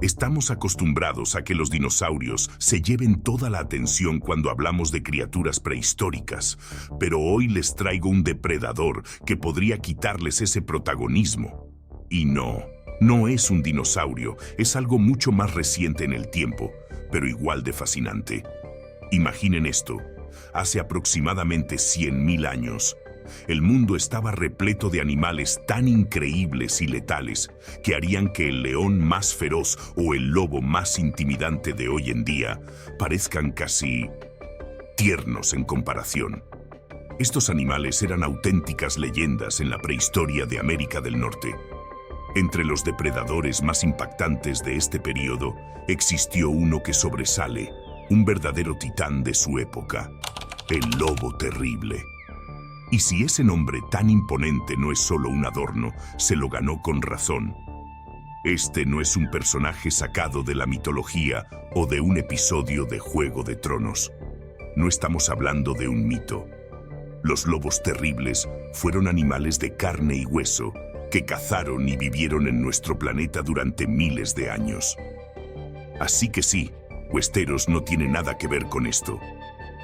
Estamos acostumbrados a que los dinosaurios se lleven toda la atención cuando hablamos de criaturas prehistóricas, pero hoy les traigo un depredador que podría quitarles ese protagonismo. Y no es un dinosaurio, es algo mucho más reciente en el tiempo, pero igual de fascinante. Imaginen esto, hace aproximadamente 100.000 años, el mundo estaba repleto de animales tan increíbles y letales que harían que el león más feroz o el lobo más intimidante de hoy en día parezcan casi tiernos en comparación. Estos animales eran auténticas leyendas en la prehistoria de América del Norte. Entre los depredadores más impactantes de este periodo existió uno que sobresale, un verdadero titán de su época, el lobo terrible. Y si ese nombre tan imponente no es solo un adorno, se lo ganó con razón. Este no es un personaje sacado de la mitología o de un episodio de Juego de Tronos. No estamos hablando de un mito. Los lobos terribles fueron animales de carne y hueso que cazaron y vivieron en nuestro planeta durante miles de años. Así que sí, Westeros no tiene nada que ver con esto.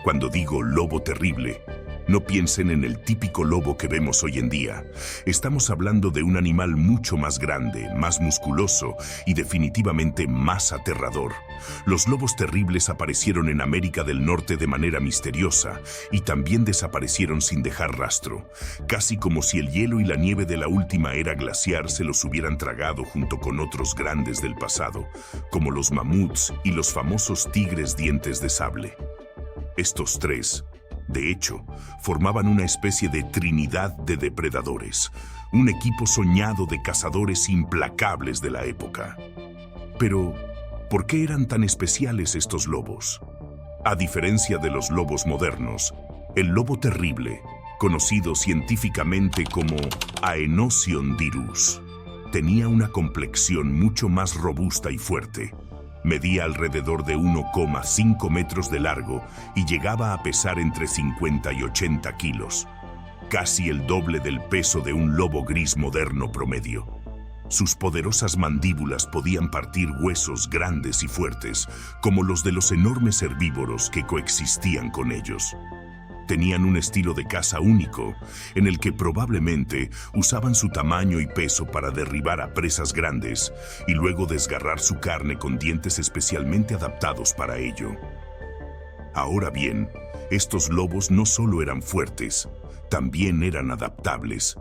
Cuando digo lobo terrible, no piensen en el típico lobo que vemos hoy en día. Estamos hablando de un animal mucho más grande, más musculoso y definitivamente más aterrador. Los lobos terribles aparecieron en América del Norte de manera misteriosa y también desaparecieron sin dejar rastro, casi como si el hielo y la nieve de la última era glaciar se los hubieran tragado junto con otros grandes del pasado, como los mamuts y los famosos tigres dientes de sable. Estos tres, de hecho, formaban una especie de trinidad de depredadores, un equipo soñado de cazadores implacables de la época. Pero, ¿por qué eran tan especiales estos lobos? A diferencia de los lobos modernos, el lobo terrible, conocido científicamente como Aenocyon dirus, tenía una complexión mucho más robusta y fuerte. Medía alrededor de 1,5 metros de largo y llegaba a pesar entre 50 y 80 kilos, casi el doble del peso de un lobo gris moderno promedio. Sus poderosas mandíbulas podían partir huesos grandes y fuertes, como los de los enormes herbívoros que coexistían con ellos. Tenían un estilo de caza único, en el que probablemente usaban su tamaño y peso para derribar a presas grandes y luego desgarrar su carne con dientes especialmente adaptados para ello. Ahora bien, estos lobos no solo eran fuertes, también eran adaptables.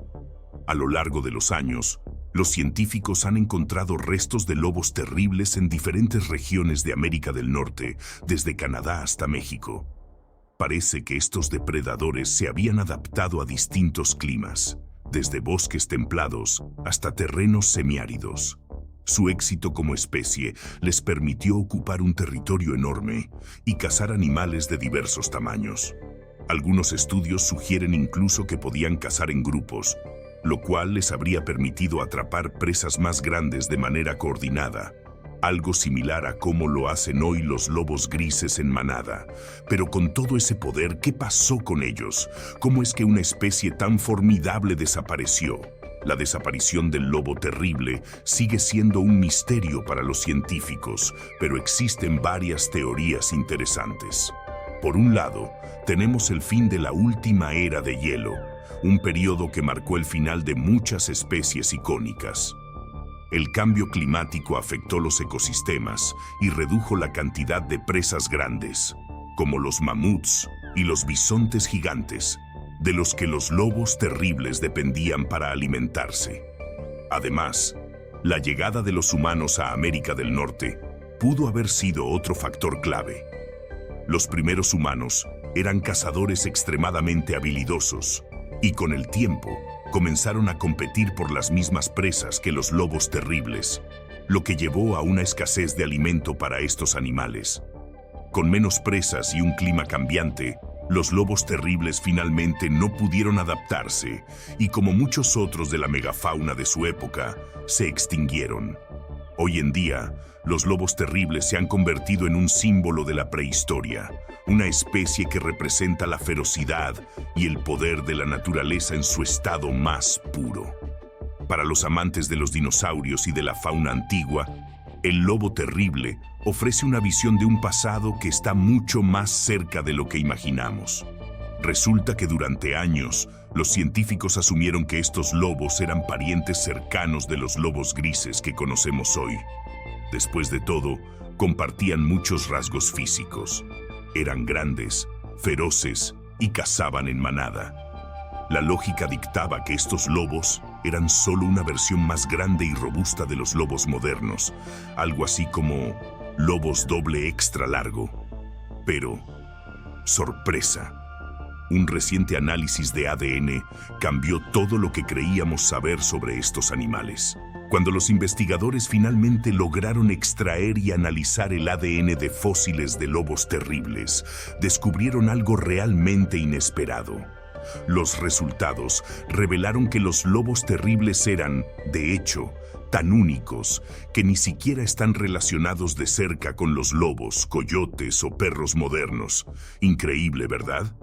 A lo largo de los años, los científicos han encontrado restos de lobos terribles en diferentes regiones de América del Norte, desde Canadá hasta México. Parece que estos depredadores se habían adaptado a distintos climas, desde bosques templados hasta terrenos semiáridos. Su éxito como especie les permitió ocupar un territorio enorme y cazar animales de diversos tamaños. Algunos estudios sugieren incluso que podían cazar en grupos, lo cual les habría permitido atrapar presas más grandes de manera coordinada. Algo similar a cómo lo hacen hoy los lobos grises en manada. Pero con todo ese poder, ¿qué pasó con ellos? ¿Cómo es que una especie tan formidable desapareció? La desaparición del lobo terrible sigue siendo un misterio para los científicos, pero existen varias teorías interesantes. Por un lado, tenemos el fin de la última era de hielo, un periodo que marcó el final de muchas especies icónicas. El cambio climático afectó los ecosistemas y redujo la cantidad de presas grandes, como los mamuts y los bisontes gigantes, de los que los lobos terribles dependían para alimentarse. Además, la llegada de los humanos a América del Norte pudo haber sido otro factor clave. Los primeros humanos eran cazadores extremadamente habilidosos y con el tiempo comenzaron a competir por las mismas presas que los lobos terribles, lo que llevó a una escasez de alimento para estos animales. Con menos presas y un clima cambiante, los lobos terribles finalmente no pudieron adaptarse y, como muchos otros de la megafauna de su época, se extinguieron. Hoy en día, los lobos terribles se han convertido en un símbolo de la prehistoria, una especie que representa la ferocidad y el poder de la naturaleza en su estado más puro. Para los amantes de los dinosaurios y de la fauna antigua, El lobo terrible ofrece una visión de un pasado que está mucho más cerca de lo que imaginamos. Resulta que durante años, los científicos asumieron que estos lobos eran parientes cercanos de los lobos grises que conocemos hoy. Después de todo, compartían muchos rasgos físicos. Eran grandes, feroces y cazaban en manada. La lógica dictaba que estos lobos eran solo una versión más grande y robusta de los lobos modernos, algo así como lobos doble extra largo. Pero, sorpresa, un reciente análisis de ADN cambió todo lo que creíamos saber sobre estos animales. Cuando los investigadores finalmente lograron extraer y analizar el ADN de fósiles de lobos terribles, descubrieron algo realmente inesperado. Los resultados revelaron que los lobos terribles eran, de hecho, tan únicos que ni siquiera están relacionados de cerca con los lobos, coyotes o perros modernos. Increíble, ¿verdad?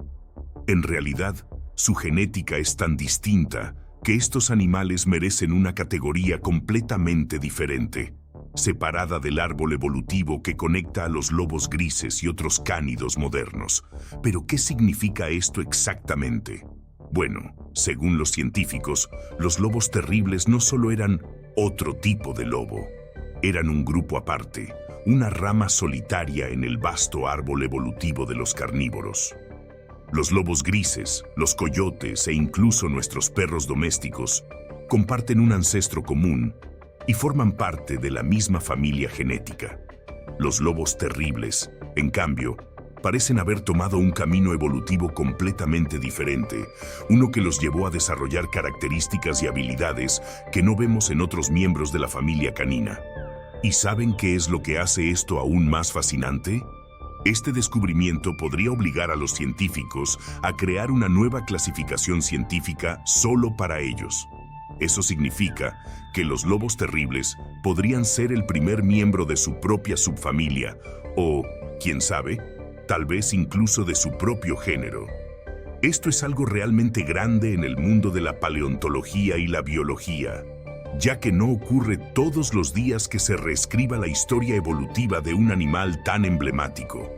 En realidad, su genética es tan distinta que estos animales merecen una categoría completamente diferente, separada del árbol evolutivo que conecta a los lobos grises y otros cánidos modernos. ¿Pero qué significa esto exactamente? Bueno, según los científicos, los lobos terribles no solo eran otro tipo de lobo, eran un grupo aparte, una rama solitaria en el vasto árbol evolutivo de los carnívoros. Los lobos grises, los coyotes e incluso nuestros perros domésticos comparten un ancestro común y forman parte de la misma familia genética. Los lobos terribles, en cambio, parecen haber tomado un camino evolutivo completamente diferente, uno que los llevó a desarrollar características y habilidades que no vemos en otros miembros de la familia canina. ¿Y saben qué es lo que hace esto aún más fascinante? Este descubrimiento podría obligar a los científicos a crear una nueva clasificación científica solo para ellos. Eso significa que los lobos terribles podrían ser el primer miembro de su propia subfamilia o, quién sabe, tal vez incluso de su propio género. Esto es algo realmente grande en el mundo de la paleontología y la biología, ya que no ocurre todos los días que se reescriba la historia evolutiva de un animal tan emblemático.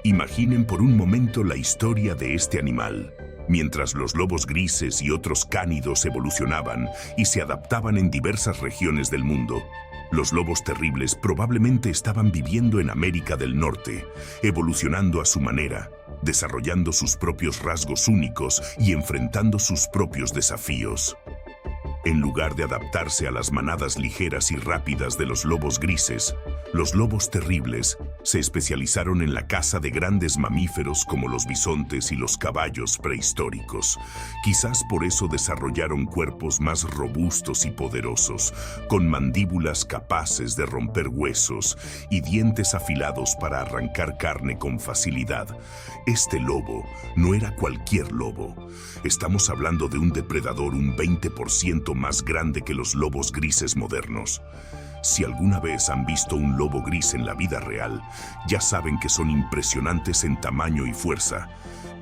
Imaginen por un momento la historia de este animal. Mientras los lobos grises y otros cánidos evolucionaban y se adaptaban en diversas regiones del mundo, los lobos terribles probablemente estaban viviendo en América del Norte, evolucionando a su manera, desarrollando sus propios rasgos únicos y enfrentando sus propios desafíos. En lugar de adaptarse a las manadas ligeras y rápidas de los lobos grises, los lobos terribles se especializaron en la caza de grandes mamíferos como los bisontes y los caballos prehistóricos. Quizás por eso desarrollaron cuerpos más robustos y poderosos, con mandíbulas capaces de romper huesos y dientes afilados para arrancar carne con facilidad. Este lobo no era cualquier lobo. Estamos hablando de un depredador un 20% más grande que los lobos grises modernos. Si alguna vez han visto un lobo gris en la vida real, ya saben que son impresionantes en tamaño y fuerza,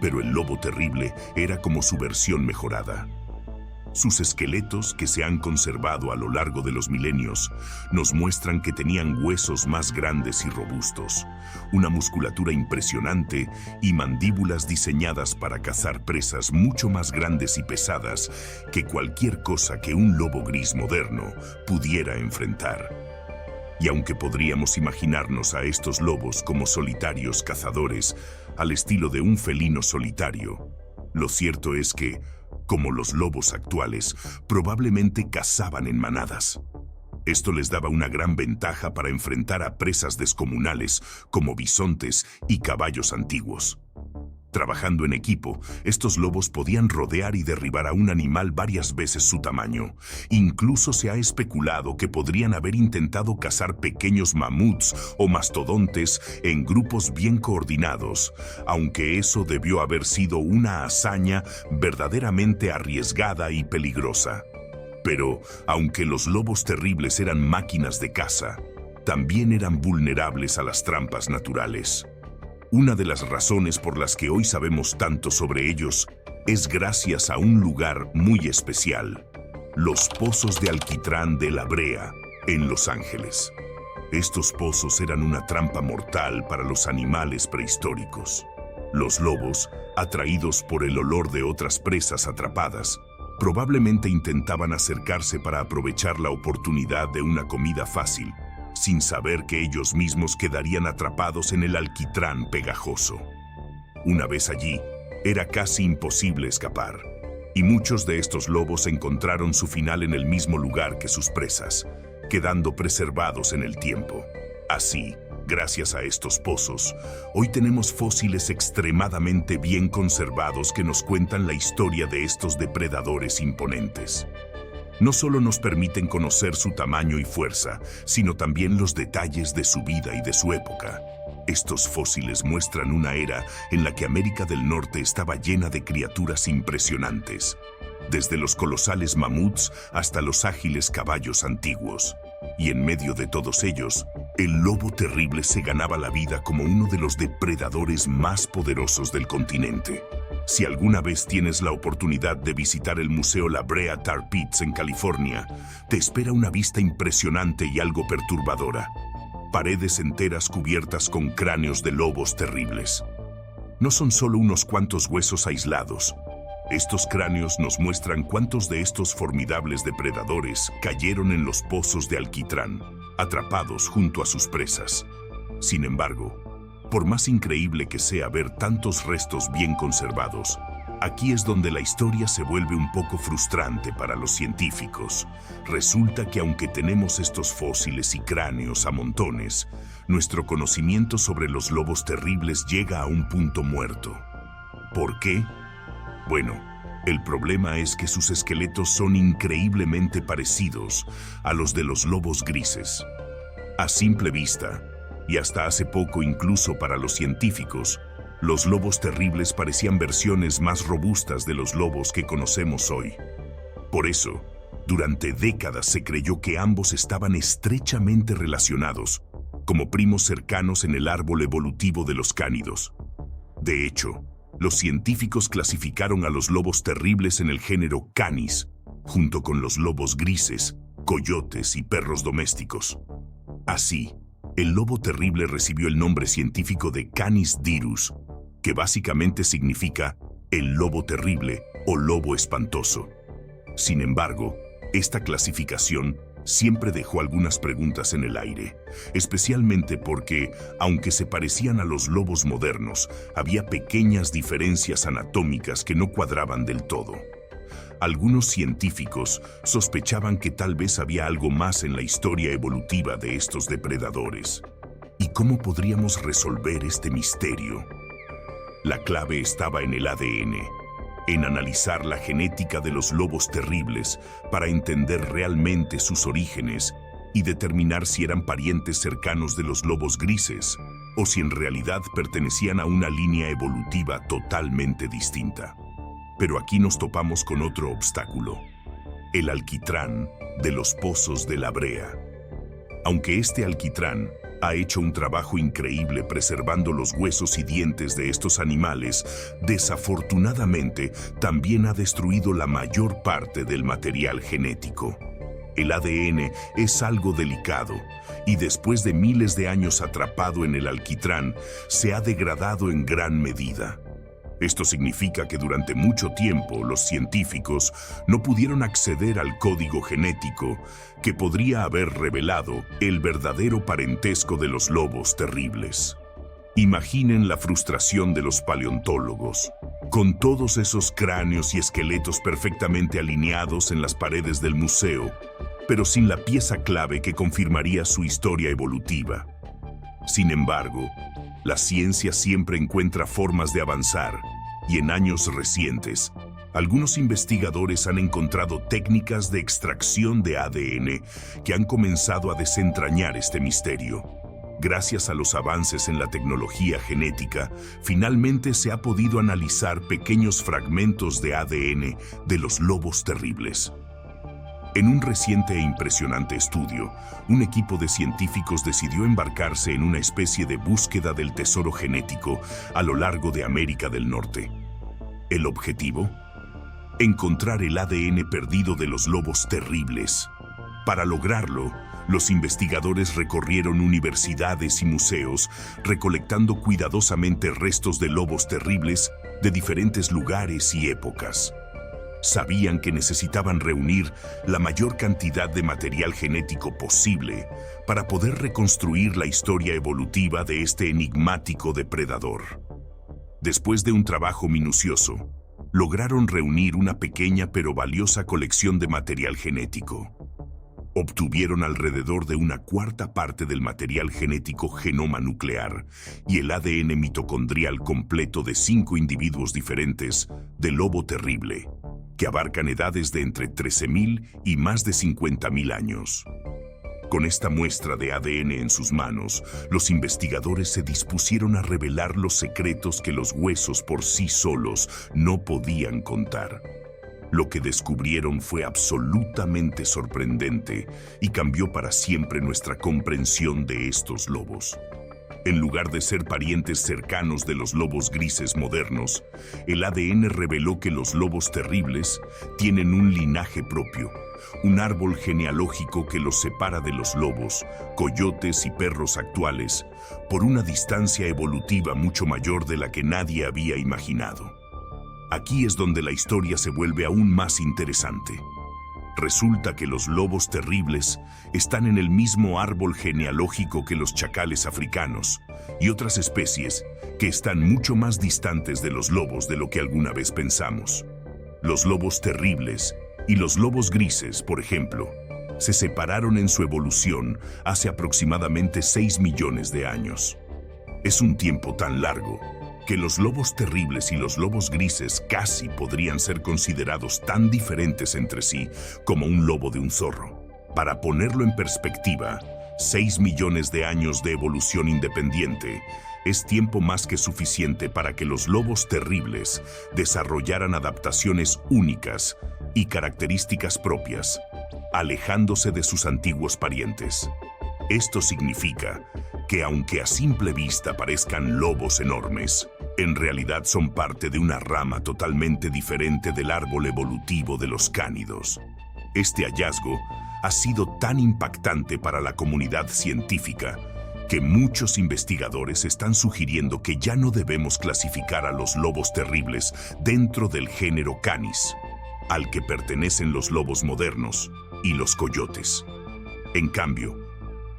pero el lobo terrible era como su versión mejorada. Sus esqueletos, que se han conservado a lo largo de los milenios, nos muestran que tenían huesos más grandes y robustos, una musculatura impresionante y mandíbulas diseñadas para cazar presas mucho más grandes y pesadas que cualquier cosa que un lobo gris moderno pudiera enfrentar. Y aunque podríamos imaginarnos a estos lobos como solitarios cazadores, al estilo de un felino solitario, lo cierto es que, como los lobos actuales, probablemente cazaban en manadas. Esto les daba una gran ventaja para enfrentar a presas descomunales como bisontes y caballos antiguos. Trabajando en equipo, estos lobos podían rodear y derribar a un animal varias veces su tamaño. Incluso se ha especulado que podrían haber intentado cazar pequeños mamuts o mastodontes en grupos bien coordinados, aunque eso debió haber sido una hazaña verdaderamente arriesgada y peligrosa. Pero, aunque los lobos terribles eran máquinas de caza, también eran vulnerables a las trampas naturales. Una de las razones por las que hoy sabemos tanto sobre ellos es gracias a un lugar muy especial, los Pozos de Alquitrán de La Brea, en Los Ángeles. Estos pozos eran una trampa mortal para los animales prehistóricos. Los lobos, atraídos por el olor de otras presas atrapadas, probablemente intentaban acercarse para aprovechar la oportunidad de una comida fácil, sin saber que ellos mismos quedarían atrapados en el alquitrán pegajoso. Una vez allí, era casi imposible escapar, y muchos de estos lobos encontraron su final en el mismo lugar que sus presas, quedando preservados en el tiempo. Así, gracias a estos pozos, hoy tenemos fósiles extremadamente bien conservados que nos cuentan la historia de estos depredadores imponentes. No solo nos permiten conocer su tamaño y fuerza, sino también los detalles de su vida y de su época. Estos fósiles muestran una era en la que América del Norte estaba llena de criaturas impresionantes, desde los colosales mamuts hasta los ágiles caballos antiguos. Y en medio de todos ellos, el lobo terrible se ganaba la vida como uno de los depredadores más poderosos del continente. Si alguna vez tienes la oportunidad de visitar el Museo La Brea Tar Pits en California, te espera una vista impresionante y algo perturbadora. Paredes enteras cubiertas con cráneos de lobos terribles. No son solo unos cuantos huesos aislados. Estos cráneos nos muestran cuántos de estos formidables depredadores cayeron en los pozos de alquitrán, atrapados junto a sus presas. Sin embargo, por más increíble que sea ver tantos restos bien conservados, aquí es donde la historia se vuelve un poco frustrante para los científicos. Resulta que aunque tenemos estos fósiles y cráneos a montones, nuestro conocimiento sobre los lobos terribles llega a un punto muerto. ¿Por qué? Bueno, el problema es que sus esqueletos son increíblemente parecidos a los de los lobos grises. A simple vista, y hasta hace poco incluso para los científicos, los lobos terribles parecían versiones más robustas de los lobos que conocemos hoy. Por eso, durante décadas se creyó que ambos estaban estrechamente relacionados, como primos cercanos en el árbol evolutivo de los cánidos. De hecho, los científicos clasificaron a los lobos terribles en el género Canis, junto con los lobos grises, coyotes y perros domésticos. Así, el lobo terrible recibió el nombre científico de Canis dirus, que básicamente significa el lobo terrible o lobo espantoso. Sin embargo, esta clasificación siempre dejó algunas preguntas en el aire, especialmente porque, aunque se parecían a los lobos modernos, había pequeñas diferencias anatómicas que no cuadraban del todo. Algunos científicos sospechaban que tal vez había algo más en la historia evolutiva de estos depredadores. ¿Y cómo podríamos resolver este misterio? La clave estaba en el ADN, en analizar la genética de los lobos terribles para entender realmente sus orígenes y determinar si eran parientes cercanos de los lobos grises o si en realidad pertenecían a una línea evolutiva totalmente distinta. Pero aquí nos topamos con otro obstáculo: el alquitrán de los pozos de La Brea. Aunque este alquitrán ha hecho un trabajo increíble preservando los huesos y dientes de estos animales, desafortunadamente también ha destruido la mayor parte del material genético. El ADN es algo delicado y después de miles de años atrapado en el alquitrán, se ha degradado en gran medida. Esto significa que durante mucho tiempo los científicos no pudieron acceder al código genético que podría haber revelado el verdadero parentesco de los lobos terribles. Imaginen la frustración de los paleontólogos, con todos esos cráneos y esqueletos perfectamente alineados en las paredes del museo, pero sin la pieza clave que confirmaría su historia evolutiva. Sin embargo, la ciencia siempre encuentra formas de avanzar, y en años recientes, algunos investigadores han encontrado técnicas de extracción de ADN que han comenzado a desentrañar este misterio. Gracias a los avances en la tecnología genética, finalmente se ha podido analizar pequeños fragmentos de ADN de los lobos terribles. En un reciente e impresionante estudio, un equipo de científicos decidió embarcarse en una especie de búsqueda del tesoro genético a lo largo de América del Norte. ¿El objetivo? Encontrar el ADN perdido de los lobos terribles. Para lograrlo, Los investigadores recorrieron universidades y museos, recolectando cuidadosamente restos de lobos terribles de diferentes lugares y épocas. Sabían que necesitaban reunir la mayor cantidad de material genético posible para poder reconstruir la historia evolutiva de este enigmático depredador. Después de un trabajo minucioso, lograron reunir una pequeña pero valiosa colección de material genético. Obtuvieron alrededor de una cuarta parte del material genético genoma nuclear y el ADN mitocondrial completo de 5 individuos diferentes de lobo terrible, que abarcan edades de entre 13.000 y más de 50.000 años. Con esta muestra de ADN en sus manos, los investigadores se dispusieron a revelar los secretos que los huesos por sí solos no podían contar. Lo que descubrieron fue absolutamente sorprendente y cambió para siempre nuestra comprensión de estos lobos. En lugar de ser parientes cercanos de los lobos grises modernos, el ADN reveló que los lobos terribles tienen un linaje propio, un árbol genealógico que los separa de los lobos, coyotes y perros actuales por una distancia evolutiva mucho mayor de la que nadie había imaginado. Aquí es donde la historia se vuelve aún más interesante. Resulta que los lobos terribles están en el mismo árbol genealógico que los chacales africanos y otras especies que están mucho más distantes de los lobos de lo que alguna vez pensamos. Los lobos terribles y los lobos grises, por ejemplo, se separaron en su evolución hace aproximadamente 6 millones de años. Es un tiempo tan largo que los lobos terribles y los lobos grises casi podrían ser considerados tan diferentes entre sí como un lobo de un zorro. Para ponerlo en perspectiva, 6 millones de años de evolución independiente es tiempo más que suficiente para que los lobos terribles desarrollaran adaptaciones únicas y características propias, alejándose de sus antiguos parientes. Esto significa que aunque a simple vista parezcan lobos enormes, en realidad son parte de una rama totalmente diferente del árbol evolutivo de los cánidos. Este hallazgo ha sido tan impactante para la comunidad científica que muchos investigadores están sugiriendo que ya no debemos clasificar a los lobos terribles dentro del género Canis, al que pertenecen los lobos modernos y los coyotes. En cambio,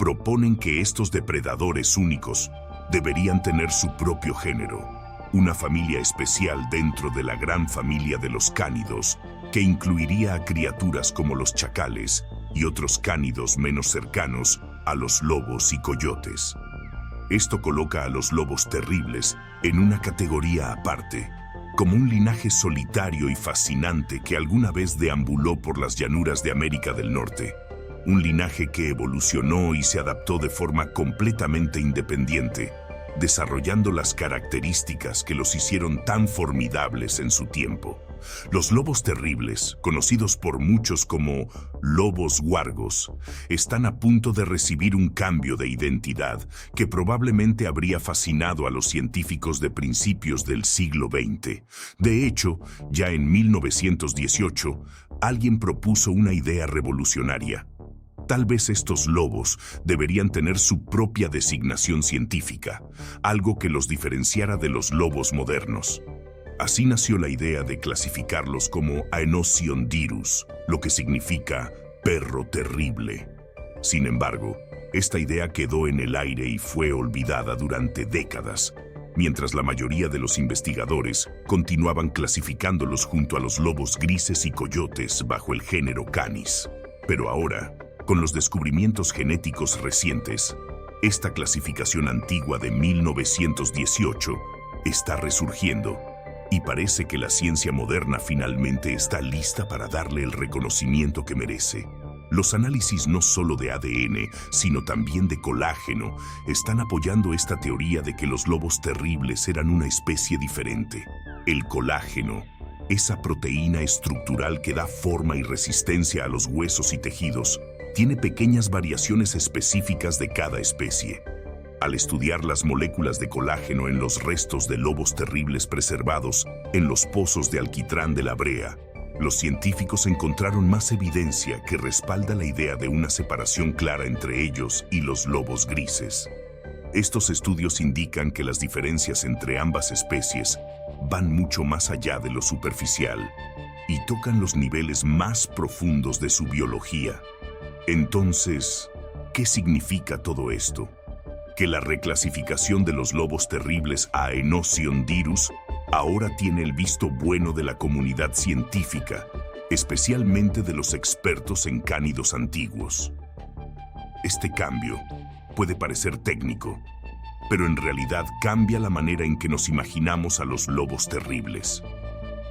proponen que estos depredadores únicos deberían tener su propio género, una familia especial dentro de la gran familia de los cánidos, que incluiría a criaturas como los chacales y otros cánidos menos cercanos a los lobos y coyotes. Esto coloca a los lobos terribles en una categoría aparte, como un linaje solitario y fascinante que alguna vez deambuló por las llanuras de América del Norte. Un linaje que evolucionó y se adaptó de forma completamente independiente, desarrollando las características que los hicieron tan formidables en su tiempo. Los lobos terribles, conocidos por muchos como lobos huargos, están a punto de recibir un cambio de identidad que probablemente habría fascinado a los científicos de principios del siglo XX. De hecho, ya en 1918, alguien propuso una idea revolucionaria. Tal vez estos lobos deberían tener su propia designación científica, algo que los diferenciara de los lobos modernos. Así nació la idea de clasificarlos como Aenosiondirus, lo que significa perro terrible. Sin embargo, esta idea quedó en el aire y fue olvidada durante décadas, mientras la mayoría de los investigadores continuaban clasificándolos junto a los lobos grises y coyotes bajo el género Canis. Pero ahora, con los descubrimientos genéticos recientes, esta clasificación antigua de 1918 está resurgiendo y parece que la ciencia moderna finalmente está lista para darle el reconocimiento que merece. Los análisis no solo de ADN, sino también de colágeno, están apoyando esta teoría de que los lobos terribles eran una especie diferente. El colágeno, esa proteína estructural que da forma y resistencia a los huesos y tejidos, tiene pequeñas variaciones específicas de cada especie. Al estudiar las moléculas de colágeno en los restos de lobos terribles preservados en los pozos de alquitrán de La Brea, Los científicos encontraron más evidencia que respalda la idea de una separación clara entre ellos y los lobos grises. Estos estudios indican que las diferencias entre ambas especies van mucho más allá de lo superficial y tocan los niveles más profundos de su biología. Entonces, ¿qué significa todo esto? Que la reclasificación de los lobos terribles a Enociondirus ahora tiene el visto bueno de la comunidad científica, especialmente de los expertos en cánidos antiguos. Este cambio puede parecer técnico, pero en realidad cambia la manera en que nos imaginamos a los lobos terribles.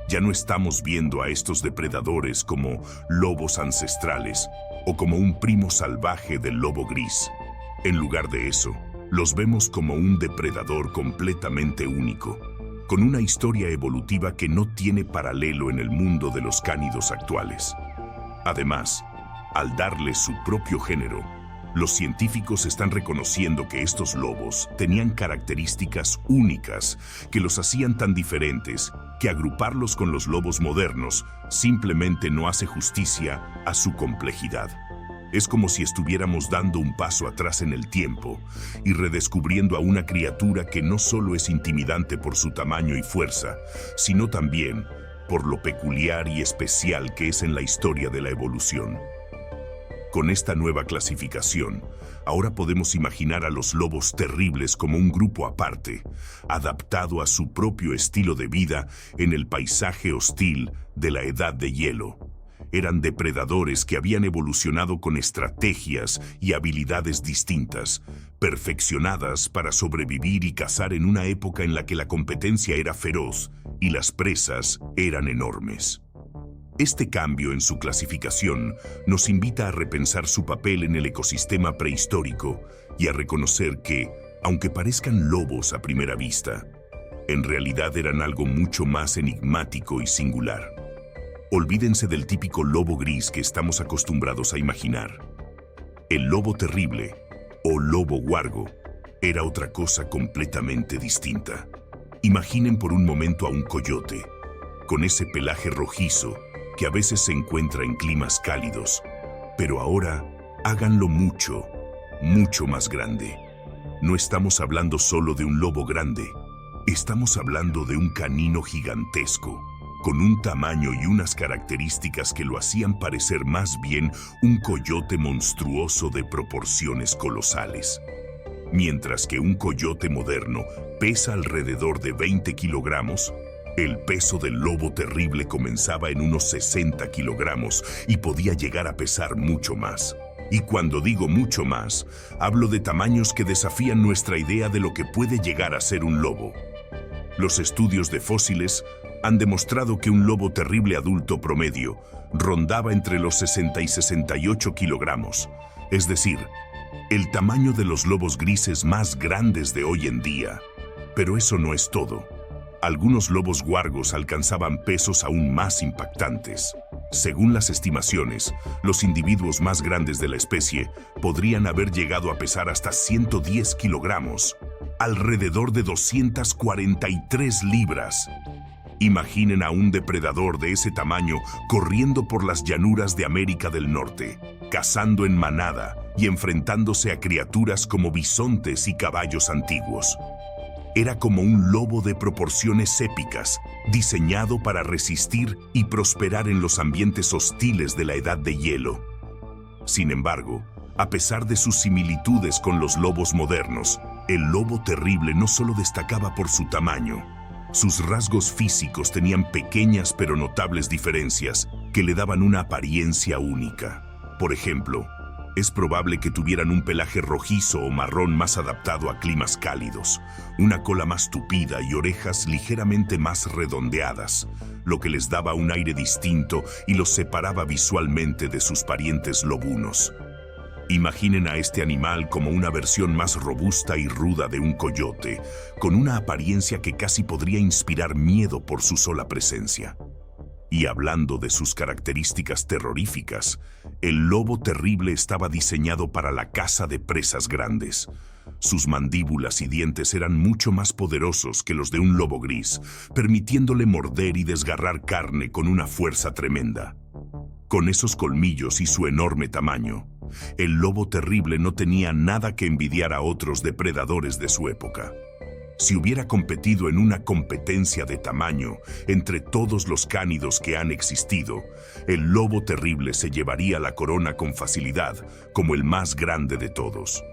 Ya no estamos viendo a estos depredadores como lobos ancestrales o como un primo salvaje del lobo gris. En lugar de eso, los vemos como un depredador completamente único, con una historia evolutiva que no tiene paralelo en el mundo de los cánidos actuales. Además, al darles su propio género, los científicos están reconociendo que estos lobos tenían características únicas que los hacían tan diferentes que agruparlos con los lobos modernos simplemente no hace justicia a su complejidad. Es como si estuviéramos dando un paso atrás en el tiempo y redescubriendo a una criatura que no solo es intimidante por su tamaño y fuerza, sino también por lo peculiar y especial que es en la historia de la evolución. Con esta nueva clasificación, ahora podemos imaginar a los lobos terribles como un grupo aparte, adaptado a su propio estilo de vida en el paisaje hostil de la Edad de Hielo. Eran depredadores que habían evolucionado con estrategias y habilidades distintas, perfeccionadas para sobrevivir y cazar en una época en la que la competencia era feroz y las presas eran enormes. Este cambio en su clasificación nos invita a repensar su papel en el ecosistema prehistórico y a reconocer que, aunque parezcan lobos a primera vista, en realidad eran algo mucho más enigmático y singular. Olvídense del típico lobo gris que estamos acostumbrados a imaginar. El lobo terrible, o lobo huargo, era otra cosa completamente distinta. Imaginen por un momento a un coyote, con ese pelaje rojizo que a veces se encuentra en climas cálidos, pero ahora háganlo mucho, mucho más grande. No estamos hablando solo de un lobo grande, estamos hablando de un canino gigantesco, con un tamaño y unas características que lo hacían parecer más bien un coyote monstruoso de proporciones colosales. Mientras que un coyote moderno pesa alrededor de 20 kilogramos, el peso del lobo terrible comenzaba en unos 60 kilogramos y podía llegar a pesar mucho más. Y cuando digo mucho más, hablo de tamaños que desafían nuestra idea de lo que puede llegar a ser un lobo. Los estudios de fósiles han demostrado que un lobo terrible adulto promedio rondaba entre los 60 y 68 kilogramos, es decir, el tamaño de los lobos grises más grandes de hoy en día. Pero eso no es todo. Algunos lobos huargos alcanzaban pesos aún más impactantes. Según las estimaciones, los individuos más grandes de la especie podrían haber llegado a pesar hasta 110 kilogramos, alrededor de 243 libras. Imaginen a un depredador de ese tamaño corriendo por las llanuras de América del Norte, cazando en manada y enfrentándose a criaturas como bisontes y caballos antiguos. Era como un lobo de proporciones épicas, diseñado para resistir y prosperar en los ambientes hostiles de la Edad de Hielo. Sin embargo, a pesar de sus similitudes con los lobos modernos, el lobo terrible no solo destacaba por su tamaño. Sus rasgos físicos tenían pequeñas pero notables diferencias que le daban una apariencia única. Por ejemplo, es probable que tuvieran un pelaje rojizo o marrón más adaptado a climas cálidos, una cola más tupida y orejas ligeramente más redondeadas, lo que les daba un aire distinto y los separaba visualmente de sus parientes lobunos. Imaginen a este animal como una versión más robusta y ruda de un coyote, con una apariencia que casi podría inspirar miedo por su sola presencia. Y hablando de sus características terroríficas, el lobo terrible estaba diseñado para la caza de presas grandes. Sus mandíbulas y dientes eran mucho más poderosos que los de un lobo gris, permitiéndole morder y desgarrar carne con una fuerza tremenda. Con esos colmillos y su enorme tamaño, el lobo terrible no tenía nada que envidiar a otros depredadores de su época. Si hubiera competido en una competencia de tamaño entre todos los cánidos que han existido, el lobo terrible se llevaría la corona con facilidad como el más grande de todos.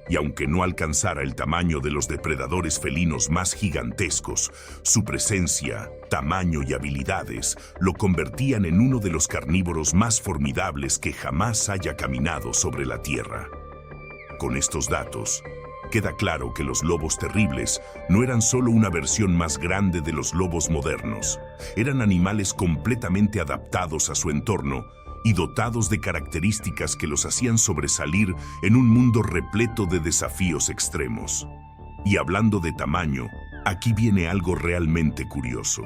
Y aunque no alcanzara el tamaño de los depredadores felinos más gigantescos, su presencia, tamaño y habilidades lo convertían en uno de los carnívoros más formidables que jamás haya caminado sobre la tierra. Con estos datos, queda claro que los lobos terribles no eran solo una versión más grande de los lobos modernos. Eran animales completamente adaptados a su entorno y dotados de características que los hacían sobresalir en un mundo repleto de desafíos extremos. Y hablando de tamaño, aquí viene algo realmente curioso.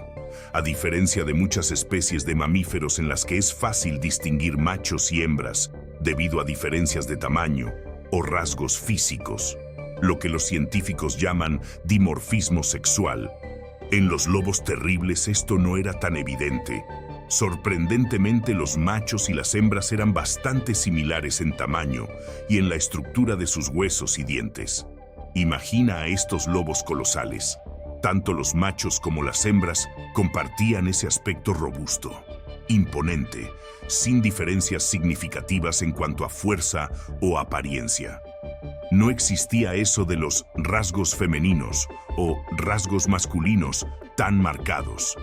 A diferencia de muchas especies de mamíferos en las que es fácil distinguir machos y hembras debido a diferencias de tamaño o rasgos físicos, lo que los científicos llaman dimorfismo sexual, en los lobos terribles esto no era tan evidente. Sorprendentemente, los machos y las hembras eran bastante similares en tamaño y en la estructura de sus huesos y dientes. Imagina a estos lobos colosales. Tanto los machos como las hembras compartían ese aspecto robusto, imponente, sin diferencias significativas en cuanto a fuerza o apariencia. No existía eso de los rasgos femeninos o rasgos masculinos tan marcados.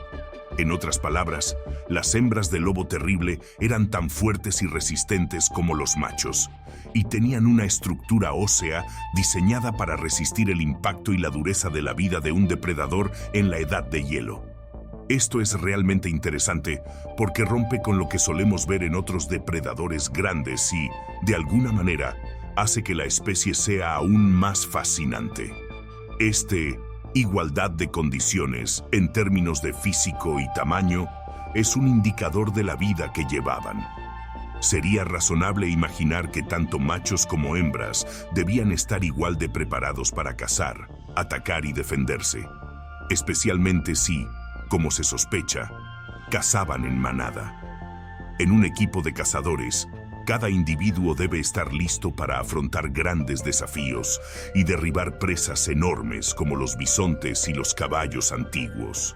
En otras palabras, las hembras del lobo terrible eran tan fuertes y resistentes como los machos, y tenían una estructura ósea diseñada para resistir el impacto y la dureza de la vida de un depredador en la edad de hielo. Esto es realmente interesante porque rompe con lo que solemos ver en otros depredadores grandes y, de alguna manera, hace que la especie sea aún más fascinante. Igualdad de condiciones en términos de físico y tamaño es un indicador de la vida que llevaban. Sería razonable imaginar que tanto machos como hembras debían estar igual de preparados para cazar, atacar y defenderse, especialmente si, como se sospecha, cazaban en manada. En un equipo de cazadores, cada individuo debe estar listo para afrontar grandes desafíos y derribar presas enormes como los bisontes y los caballos antiguos.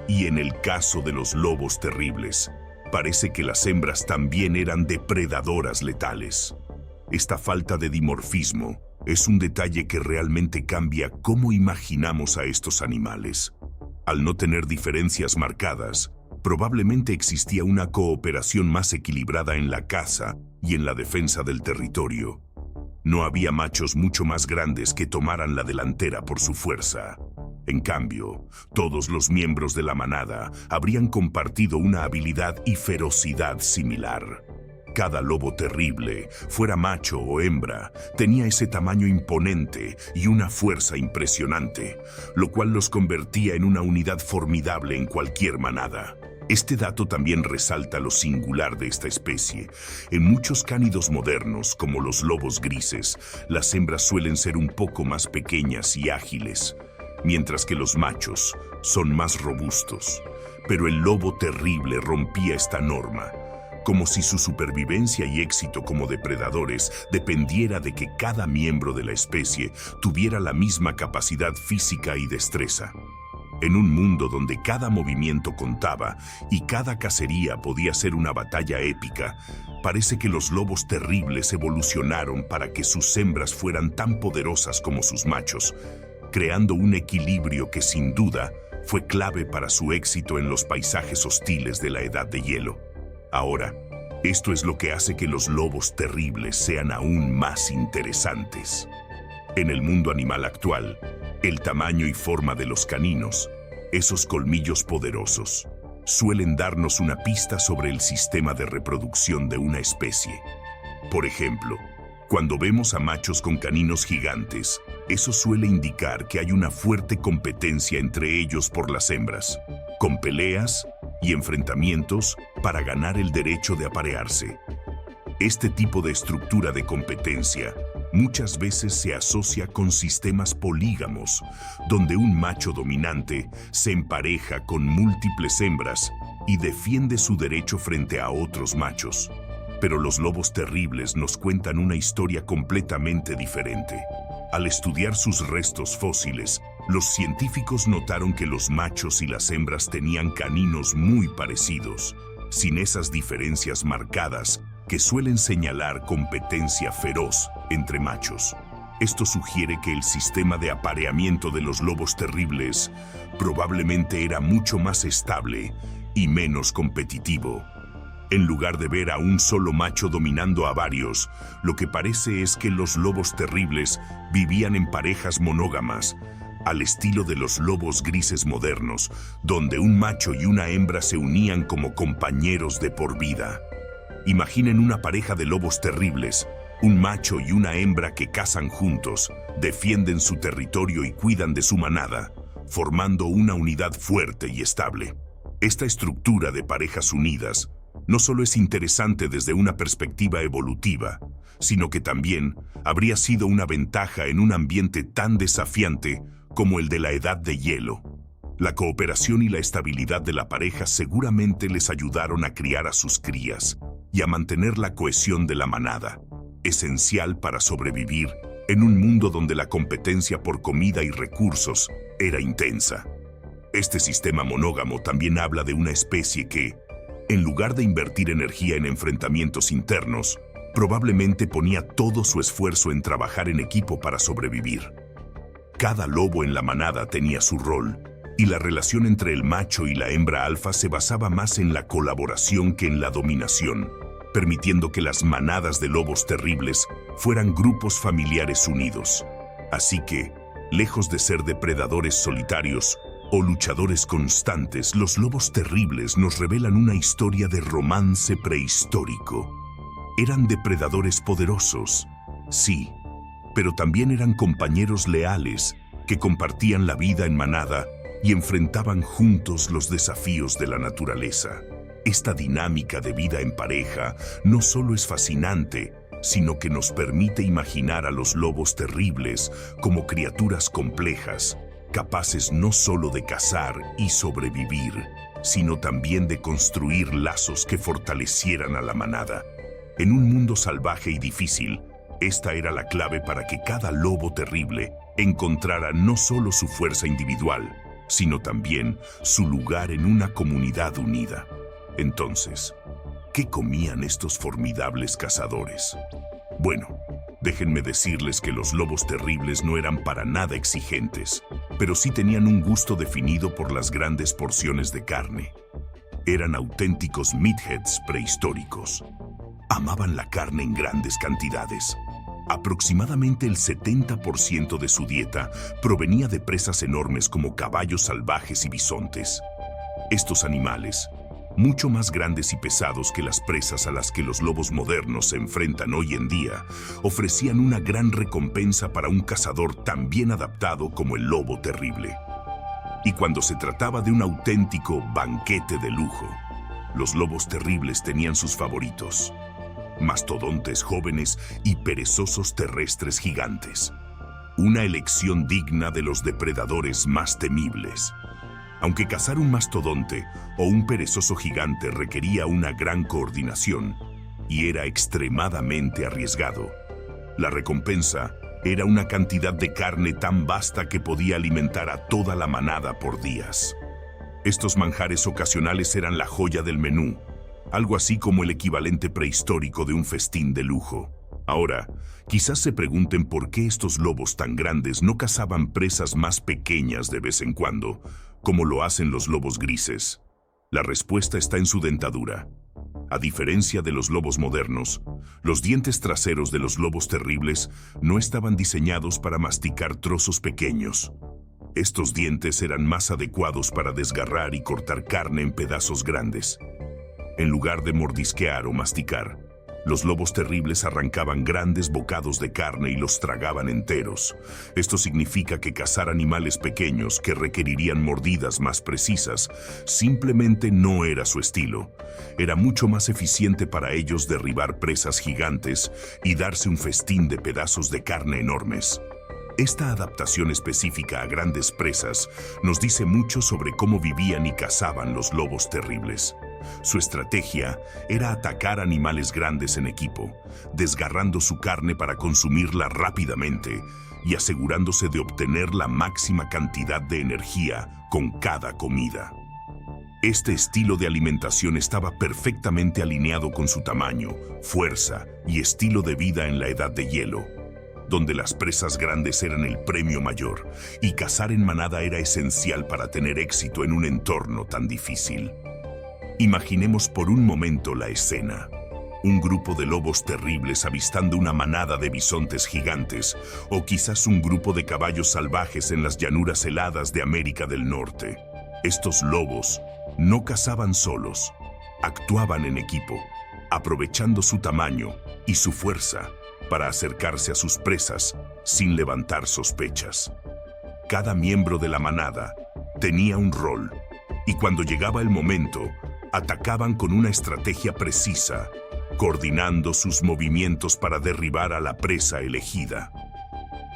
Y en el caso de los lobos terribles, parece que las hembras también eran depredadoras letales. Esta falta de dimorfismo es un detalle que realmente cambia cómo imaginamos a estos animales. Al no tener diferencias marcadas, probablemente existía una cooperación más equilibrada en la caza y en la defensa del territorio. No había machos mucho más grandes que tomaran la delantera por su fuerza. En cambio, todos los miembros de la manada habrían compartido una habilidad y ferocidad similar. Cada lobo terrible, fuera macho o hembra, tenía ese tamaño imponente y una fuerza impresionante, lo cual los convertía en una unidad formidable en cualquier manada. Este dato también resalta lo singular de esta especie. En muchos cánidos modernos, como los lobos grises, las hembras suelen ser un poco más pequeñas y ágiles, mientras que los machos son más robustos. Pero el lobo terrible rompía esta norma, como si su supervivencia y éxito como depredadores dependiera de que cada miembro de la especie tuviera la misma capacidad física y destreza. En un mundo donde cada movimiento contaba y cada cacería podía ser una batalla épica, parece que los lobos terribles evolucionaron para que sus hembras fueran tan poderosas como sus machos, creando un equilibrio que sin duda fue clave para su éxito en los paisajes hostiles de la Edad de Hielo. Ahora, esto es lo que hace que los lobos terribles sean aún más interesantes. En el mundo animal actual, el tamaño y forma de los caninos, esos colmillos poderosos, suelen darnos una pista sobre el sistema de reproducción de una especie. Por ejemplo, cuando vemos a machos con caninos gigantes, eso suele indicar que hay una fuerte competencia entre ellos por las hembras, con peleas y enfrentamientos para ganar el derecho de aparearse. Este tipo de estructura de competencia muchas veces se asocia con sistemas polígamos, donde un macho dominante se empareja con múltiples hembras y defiende su derecho frente a otros machos. Pero los lobos terribles nos cuentan una historia completamente diferente. Al estudiar sus restos fósiles, los científicos notaron que los machos y las hembras tenían caninos muy parecidos, sin esas diferencias marcadas que suelen señalar competencia feroz entre machos. Esto sugiere que el sistema de apareamiento de los lobos terribles probablemente era mucho más estable y menos competitivo. En lugar de ver a un solo macho dominando a varios, lo que parece es que los lobos terribles vivían en parejas monógamas, al estilo de los lobos grises modernos, donde un macho y una hembra se unían como compañeros de por vida. Imaginen una pareja de lobos terribles, un macho y una hembra que cazan juntos, defienden su territorio y cuidan de su manada, formando una unidad fuerte y estable. Esta estructura de parejas unidas no solo es interesante desde una perspectiva evolutiva, sino que también habría sido una ventaja en un ambiente tan desafiante como el de la Edad de Hielo. La cooperación y la estabilidad de la pareja seguramente les ayudaron a criar a sus crías y a mantener la cohesión de la manada, esencial para sobrevivir en un mundo donde la competencia por comida y recursos era intensa. Este sistema monógamo también habla de una especie que, en lugar de invertir energía en enfrentamientos internos, probablemente ponía todo su esfuerzo en trabajar en equipo para sobrevivir. Cada lobo en la manada tenía su rol, y la relación entre el macho y la hembra alfa se basaba más en la colaboración que en la dominación, permitiendo que las manadas de lobos terribles fueran grupos familiares unidos. Así que, lejos de ser depredadores solitarios o luchadores constantes, los lobos terribles nos revelan una historia de romance prehistórico. Eran depredadores poderosos, sí, pero también eran compañeros leales que compartían la vida en manada y enfrentaban juntos los desafíos de la naturaleza. Esta dinámica de vida en pareja no solo es fascinante, sino que nos permite imaginar a los lobos terribles como criaturas complejas, capaces no solo de cazar y sobrevivir, sino también de construir lazos que fortalecieran a la manada. En un mundo salvaje y difícil, esta era la clave para que cada lobo terrible encontrara no solo su fuerza individual, sino también su lugar en una comunidad unida. Entonces, ¿qué comían estos formidables cazadores? Bueno, déjenme decirles que los lobos terribles no eran para nada exigentes, pero sí tenían un gusto definido por las grandes porciones de carne. Eran auténticos meatheads prehistóricos. Amaban la carne en grandes cantidades. Aproximadamente el 70% de su dieta provenía de presas enormes como caballos salvajes y bisontes. Estos animales, mucho más grandes y pesados que las presas a las que los lobos modernos se enfrentan hoy en día, ofrecían una gran recompensa para un cazador tan bien adaptado como el lobo terrible. Y cuando se trataba de un auténtico banquete de lujo, los lobos terribles tenían sus favoritos: mastodontes jóvenes y perezosos terrestres gigantes. Una elección digna de los depredadores más temibles. Aunque cazar un mastodonte o un perezoso gigante requería una gran coordinación y era extremadamente arriesgado, la recompensa era una cantidad de carne tan vasta que podía alimentar a toda la manada por días. Estos manjares ocasionales eran la joya del menú, algo así como el equivalente prehistórico de un festín de lujo. Ahora, quizás se pregunten por qué estos lobos tan grandes no cazaban presas más pequeñas de vez en cuando, como lo hacen los lobos grises. La respuesta está en su dentadura. A diferencia de los lobos modernos, los dientes traseros de los lobos terribles no estaban diseñados para masticar trozos pequeños. Estos dientes eran más adecuados para desgarrar y cortar carne en pedazos grandes. En lugar de mordisquear o masticar, Los lobos terribles arrancaban grandes bocados de carne y los tragaban enteros. Esto significa que cazar animales pequeños que requerirían mordidas más precisas simplemente no era su estilo. Era mucho más eficiente para ellos derribar presas gigantes y darse un festín de pedazos de carne enormes. Esta adaptación específica a grandes presas nos dice mucho sobre cómo vivían y cazaban los lobos terribles. Su estrategia era atacar animales grandes en equipo, desgarrando su carne para consumirla rápidamente y asegurándose de obtener la máxima cantidad de energía con cada comida. Este estilo de alimentación estaba perfectamente alineado con su tamaño, fuerza y estilo de vida en la Edad de Hielo, donde las presas grandes eran el premio mayor y cazar en manada era esencial para tener éxito en un entorno tan difícil. Imaginemos por un momento la escena. Un grupo de lobos terribles avistando una manada de bisontes gigantes, o quizás un grupo de caballos salvajes en las llanuras heladas de América del Norte. Estos lobos no cazaban solos, actuaban en equipo, aprovechando su tamaño y su fuerza para acercarse a sus presas sin levantar sospechas. Cada miembro de la manada tenía un rol, y cuando llegaba el momento, atacaban con una estrategia precisa, coordinando sus movimientos para derribar a la presa elegida.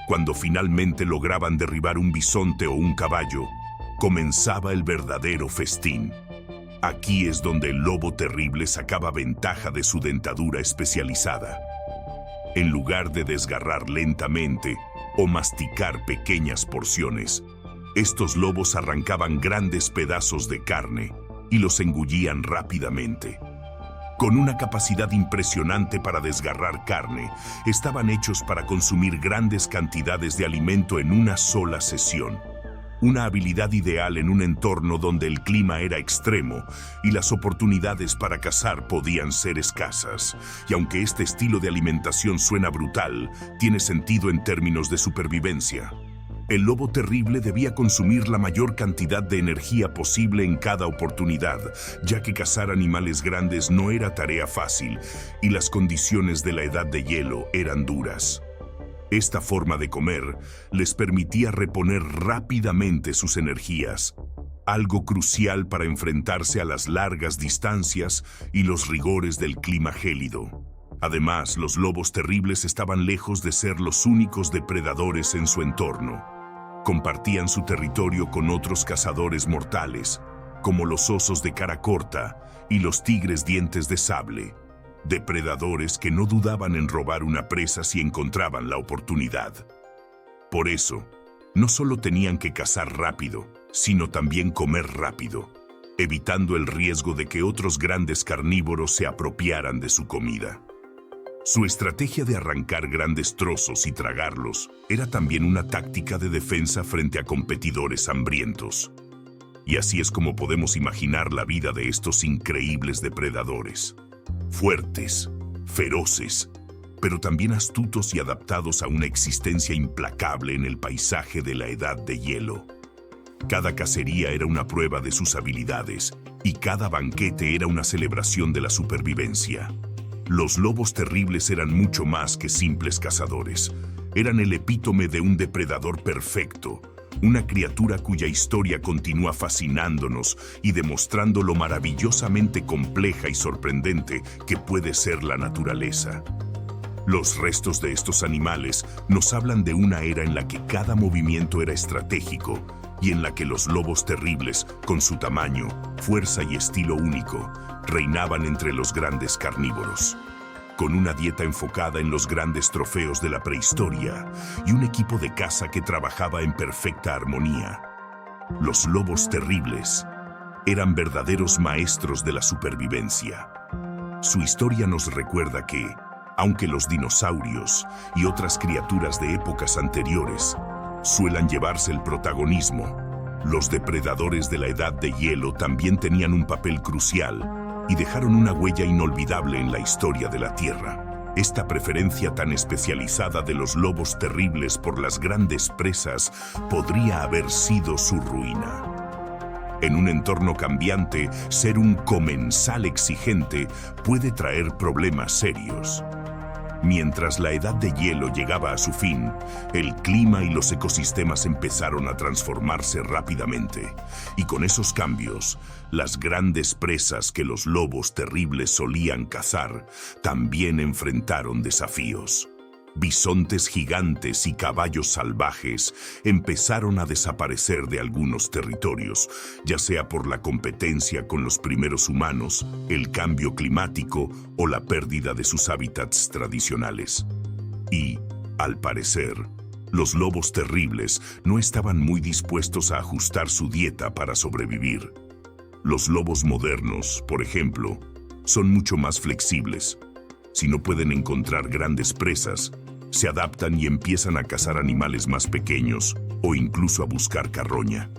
Cuando finalmente lograban derribar un bisonte o un caballo, comenzaba el verdadero festín. Aquí es donde el lobo terrible sacaba ventaja de su dentadura especializada. En lugar de desgarrar lentamente o masticar pequeñas porciones, estos lobos arrancaban grandes pedazos de carne y los engullían rápidamente. Con una capacidad impresionante para desgarrar carne, estaban hechos para consumir grandes cantidades de alimento en una sola sesión. Una habilidad ideal en un entorno donde el clima era extremo y las oportunidades para cazar podían ser escasas. Y aunque este estilo de alimentación suena brutal, tiene sentido en términos de supervivencia. El lobo terrible debía consumir la mayor cantidad de energía posible en cada oportunidad, ya que cazar animales grandes no era tarea fácil y las condiciones de la Edad de Hielo eran duras. Esta forma de comer les permitía reponer rápidamente sus energías, algo crucial para enfrentarse a las largas distancias y los rigores del clima gélido. Además, los lobos terribles estaban lejos de ser los únicos depredadores en su entorno. Compartían su territorio con otros cazadores mortales, como los osos de cara corta y los tigres dientes de sable, depredadores que no dudaban en robar una presa si encontraban la oportunidad. Por eso, no solo tenían que cazar rápido, sino también comer rápido, evitando el riesgo de que otros grandes carnívoros se apropiaran de su comida. Su estrategia de arrancar grandes trozos y tragarlos era también una táctica de defensa frente a competidores hambrientos. Y así es como podemos imaginar la vida de estos increíbles depredadores. Fuertes, feroces, pero también astutos y adaptados a una existencia implacable en el paisaje de la Edad de Hielo. Cada cacería era una prueba de sus habilidades y cada banquete era una celebración de la supervivencia. Los lobos terribles eran mucho más que simples cazadores. Eran el epítome de un depredador perfecto, una criatura cuya historia continúa fascinándonos y demostrando lo maravillosamente compleja y sorprendente que puede ser la naturaleza. Los restos de estos animales nos hablan de una era en la que cada movimiento era estratégico y en la que los lobos terribles, con su tamaño, fuerza y estilo único, reinaban entre los grandes carnívoros. Con una dieta enfocada en los grandes trofeos de la prehistoria y un equipo de caza que trabajaba en perfecta armonía, los lobos terribles eran verdaderos maestros de la supervivencia. Su historia nos recuerda que, aunque los dinosaurios y otras criaturas de épocas anteriores suelan llevarse el protagonismo, los depredadores de la Edad de Hielo también tenían un papel crucial y dejaron una huella inolvidable en la historia de la Tierra. Esta preferencia tan especializada de los lobos terribles por las grandes presas podría haber sido su ruina. En un entorno cambiante, ser un comensal exigente puede traer problemas serios. Mientras la edad de hielo llegaba a su fin, el clima y los ecosistemas empezaron a transformarse rápidamente. Y con esos cambios, las grandes presas que los lobos terribles solían cazar también enfrentaron desafíos. Bisontes gigantes y caballos salvajes empezaron a desaparecer de algunos territorios, ya sea por la competencia con los primeros humanos, el cambio climático o la pérdida de sus hábitats tradicionales. Y, al parecer, los lobos terribles no estaban muy dispuestos a ajustar su dieta para sobrevivir. Los lobos modernos, por ejemplo, son mucho más flexibles. Si no pueden encontrar grandes presas, se adaptan y empiezan a cazar animales más pequeños o incluso a buscar carroña.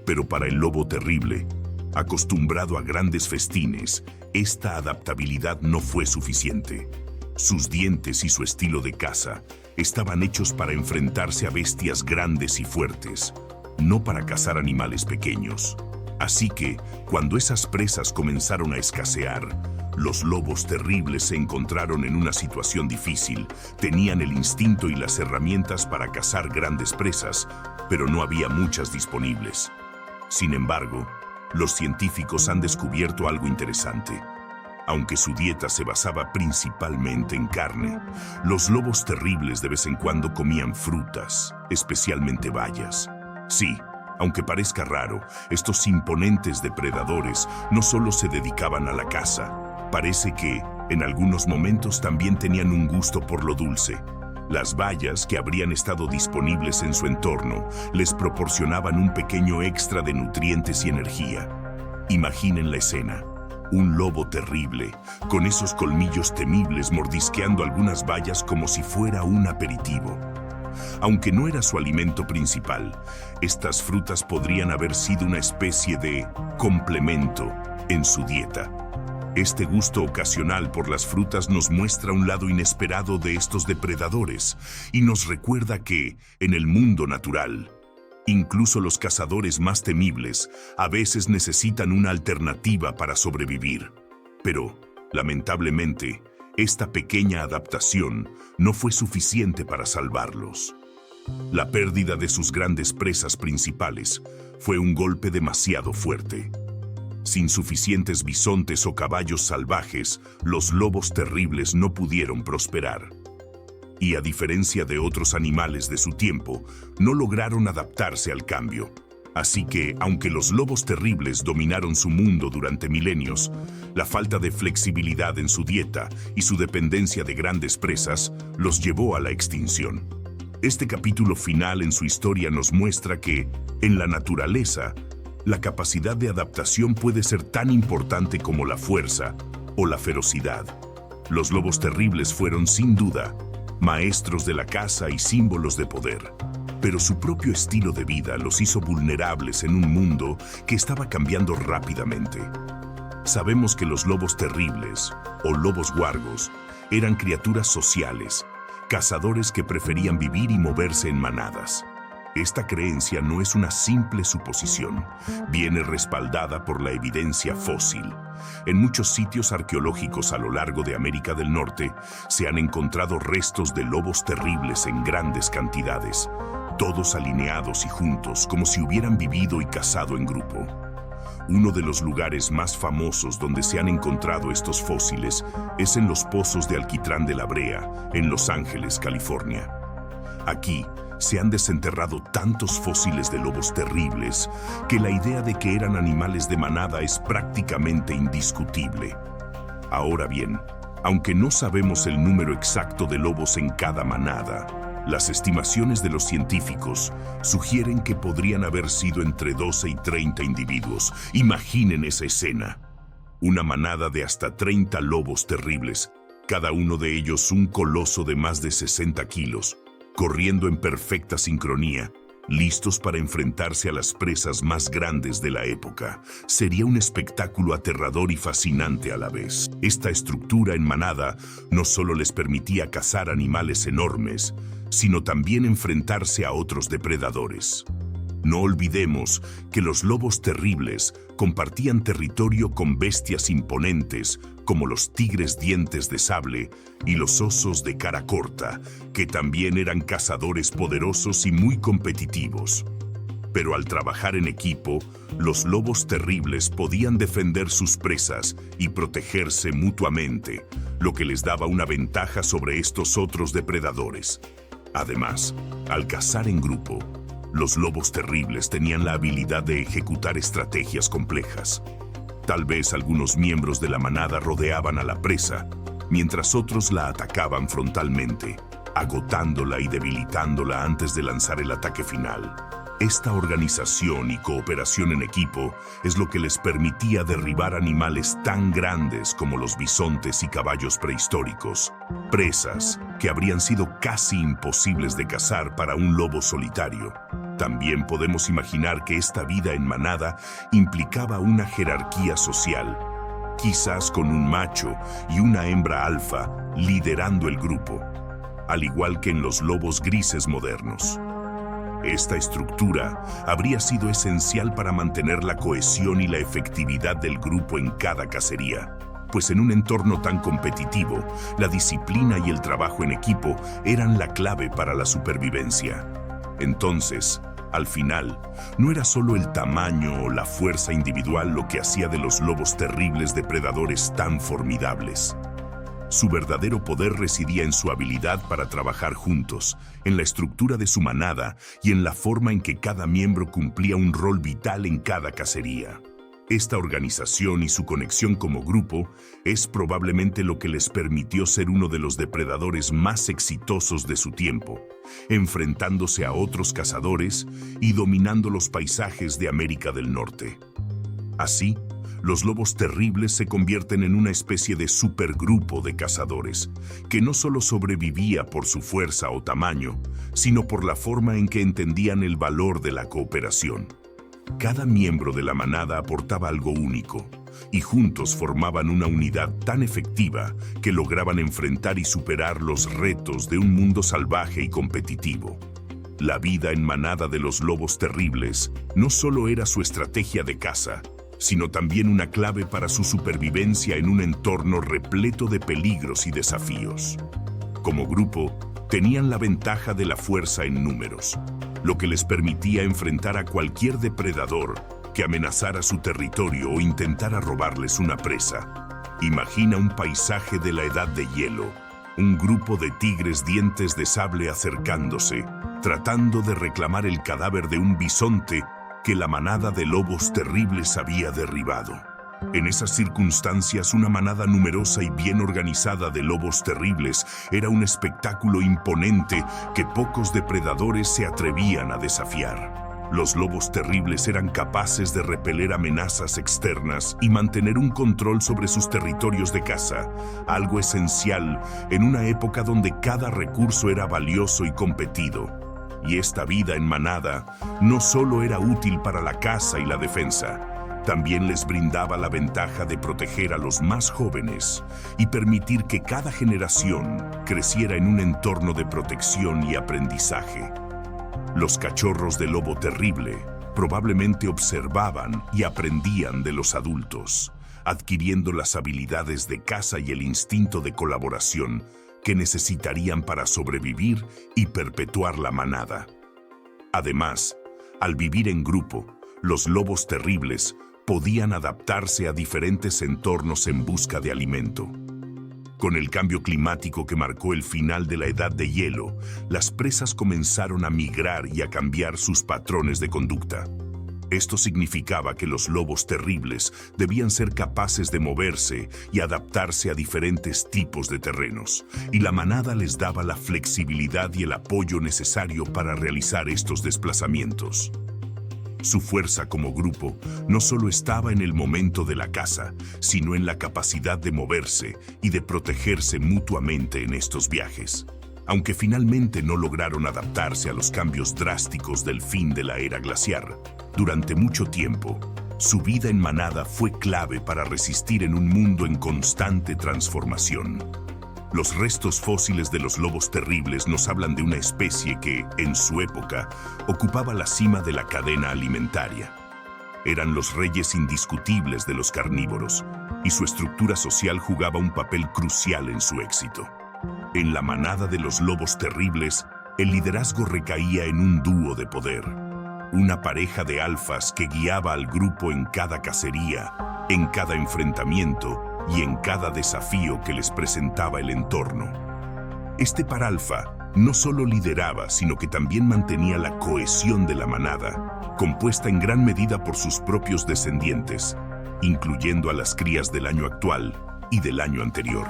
Pero para el lobo terrible, acostumbrado a grandes festines, esta adaptabilidad no fue suficiente. Sus dientes y su estilo de caza estaban hechos para enfrentarse a bestias grandes y fuertes, no para cazar animales pequeños. Así que, cuando esas presas comenzaron a escasear, los lobos terribles se encontraron en una situación difícil. Tenían el instinto y las herramientas para cazar grandes presas, pero no había muchas disponibles. Sin embargo, los científicos han descubierto algo interesante. Aunque su dieta se basaba principalmente en carne, los lobos terribles de vez en cuando comían frutas, especialmente bayas. Sí, aunque parezca raro, estos imponentes depredadores no solo se dedicaban a la caza. Parece que, en algunos momentos, también tenían un gusto por lo dulce. Las bayas, que habrían estado disponibles en su entorno, les proporcionaban un pequeño extra de nutrientes y energía. Imaginen la escena. Un lobo terrible, con esos colmillos temibles mordisqueando algunas bayas como si fuera un aperitivo. Aunque no era su alimento principal, estas frutas podrían haber sido una especie de complemento en su dieta. Este gusto ocasional por las frutas nos muestra un lado inesperado de estos depredadores y nos recuerda que, en el mundo natural, incluso los cazadores más temibles a veces necesitan una alternativa para sobrevivir. Pero, lamentablemente, esta pequeña adaptación no fue suficiente para salvarlos. La pérdida de sus grandes presas principales fue un golpe demasiado fuerte. Sin suficientes bisontes o caballos salvajes, los lobos terribles no pudieron prosperar. Y a diferencia de otros animales de su tiempo, no lograron adaptarse al cambio. Así que, aunque los lobos terribles dominaron su mundo durante milenios, la falta de flexibilidad en su dieta y su dependencia de grandes presas los llevó a la extinción. Este capítulo final en su historia nos muestra que, en la naturaleza, la capacidad de adaptación puede ser tan importante como la fuerza o la ferocidad. Los lobos terribles fueron, sin duda, maestros de la caza y símbolos de poder. Pero su propio estilo de vida los hizo vulnerables en un mundo que estaba cambiando rápidamente. Sabemos que los lobos terribles, o lobos huargos, eran criaturas sociales, cazadores que preferían vivir y moverse en manadas. Esta creencia no es una simple suposición, viene respaldada por la evidencia fósil. En muchos sitios arqueológicos a lo largo de América del Norte se han encontrado restos de lobos terribles en grandes cantidades, todos alineados y juntos, como si hubieran vivido y cazado en grupo. Uno de los lugares más famosos donde se han encontrado estos fósiles es en los pozos de alquitrán de la Brea, en Los Ángeles, California. Aquí se han desenterrado tantos fósiles de lobos terribles que la idea de que eran animales de manada es prácticamente indiscutible. Ahora bien, aunque no sabemos el número exacto de lobos en cada manada, las estimaciones de los científicos sugieren que podrían haber sido entre 12 y 30 individuos. Imaginen esa escena. Una manada de hasta 30 lobos terribles, cada uno de ellos un coloso de más de 60 kilos, corriendo en perfecta sincronía, listos para enfrentarse a las presas más grandes de la época. Sería un espectáculo aterrador y fascinante a la vez. Esta estructura en manada no solo les permitía cazar animales enormes, sino también enfrentarse a otros depredadores. No olvidemos que los lobos terribles compartían territorio con bestias imponentes como los tigres dientes de sable y los osos de cara corta, que también eran cazadores poderosos y muy competitivos. Pero al trabajar en equipo, los lobos terribles podían defender sus presas y protegerse mutuamente, lo que les daba una ventaja sobre estos otros depredadores. Además, al cazar en grupo, los lobos terribles tenían la habilidad de ejecutar estrategias complejas. Tal vez algunos miembros de la manada rodeaban a la presa, mientras otros la atacaban frontalmente, agotándola y debilitándola antes de lanzar el ataque final. Esta organización y cooperación en equipo es lo que les permitía derribar animales tan grandes como los bisontes y caballos prehistóricos, presas que habrían sido casi imposibles de cazar para un lobo solitario. También podemos imaginar que esta vida en manada implicaba una jerarquía social, quizás con un macho y una hembra alfa liderando el grupo, al igual que en los lobos grises modernos. Esta estructura habría sido esencial para mantener la cohesión y la efectividad del grupo en cada cacería, pues en un entorno tan competitivo, la disciplina y el trabajo en equipo eran la clave para la supervivencia. Entonces, al final, no era solo el tamaño o la fuerza individual lo que hacía de los lobos terribles depredadores tan formidables. Su verdadero poder residía en su habilidad para trabajar juntos, en la estructura de su manada y en la forma en que cada miembro cumplía un rol vital en cada cacería. Esta organización y su conexión como grupo es probablemente lo que les permitió ser uno de los depredadores más exitosos de su tiempo, enfrentándose a otros cazadores y dominando los paisajes de América del Norte. Así, los lobos terribles se convierten en una especie de supergrupo de cazadores, que no solo sobrevivía por su fuerza o tamaño, sino por la forma en que entendían el valor de la cooperación. Cada miembro de la manada aportaba algo único, y juntos formaban una unidad tan efectiva que lograban enfrentar y superar los retos de un mundo salvaje y competitivo. La vida en manada de los lobos terribles no solo era su estrategia de caza, sino también una clave para su supervivencia en un entorno repleto de peligros y desafíos. Como grupo, tenían la ventaja de la fuerza en números, lo que les permitía enfrentar a cualquier depredador que amenazara su territorio o intentara robarles una presa. Imagina un paisaje de la Edad de Hielo, un grupo de tigres dientes de sable acercándose, tratando de reclamar el cadáver de un bisonte que la manada de lobos terribles había derribado. En esas circunstancias, una manada numerosa y bien organizada de lobos terribles era un espectáculo imponente que pocos depredadores se atrevían a desafiar. Los lobos terribles eran capaces de repeler amenazas externas y mantener un control sobre sus territorios de caza, algo esencial en una época donde cada recurso era valioso y competido. Y esta vida en manada no solo era útil para la caza y la defensa, también les brindaba la ventaja de proteger a los más jóvenes y permitir que cada generación creciera en un entorno de protección y aprendizaje. Los cachorros de lobo terrible probablemente observaban y aprendían de los adultos, adquiriendo las habilidades de caza y el instinto de colaboración que necesitarían para sobrevivir y perpetuar la manada. Además, al vivir en grupo, los lobos terribles podían adaptarse a diferentes entornos en busca de alimento. Con el cambio climático que marcó el final de la Edad de Hielo, las presas comenzaron a migrar y a cambiar sus patrones de conducta. Esto significaba que los lobos terribles debían ser capaces de moverse y adaptarse a diferentes tipos de terrenos, y la manada les daba la flexibilidad y el apoyo necesario para realizar estos desplazamientos. Su fuerza como grupo no solo estaba en el momento de la caza, sino en la capacidad de moverse y de protegerse mutuamente en estos viajes. Aunque finalmente no lograron adaptarse a los cambios drásticos del fin de la era glaciar, durante mucho tiempo, su vida en manada fue clave para resistir en un mundo en constante transformación. Los restos fósiles de los lobos terribles nos hablan de una especie que, en su época, ocupaba la cima de la cadena alimentaria. Eran los reyes indiscutibles de los carnívoros, y su estructura social jugaba un papel crucial en su éxito. En la manada de los lobos terribles, el liderazgo recaía en un dúo de poder, una pareja de alfas que guiaba al grupo en cada cacería, en cada enfrentamiento y en cada desafío que les presentaba el entorno. Este par alfa no solo lideraba, sino que también mantenía la cohesión de la manada, compuesta en gran medida por sus propios descendientes, incluyendo a las crías del año actual y del año anterior.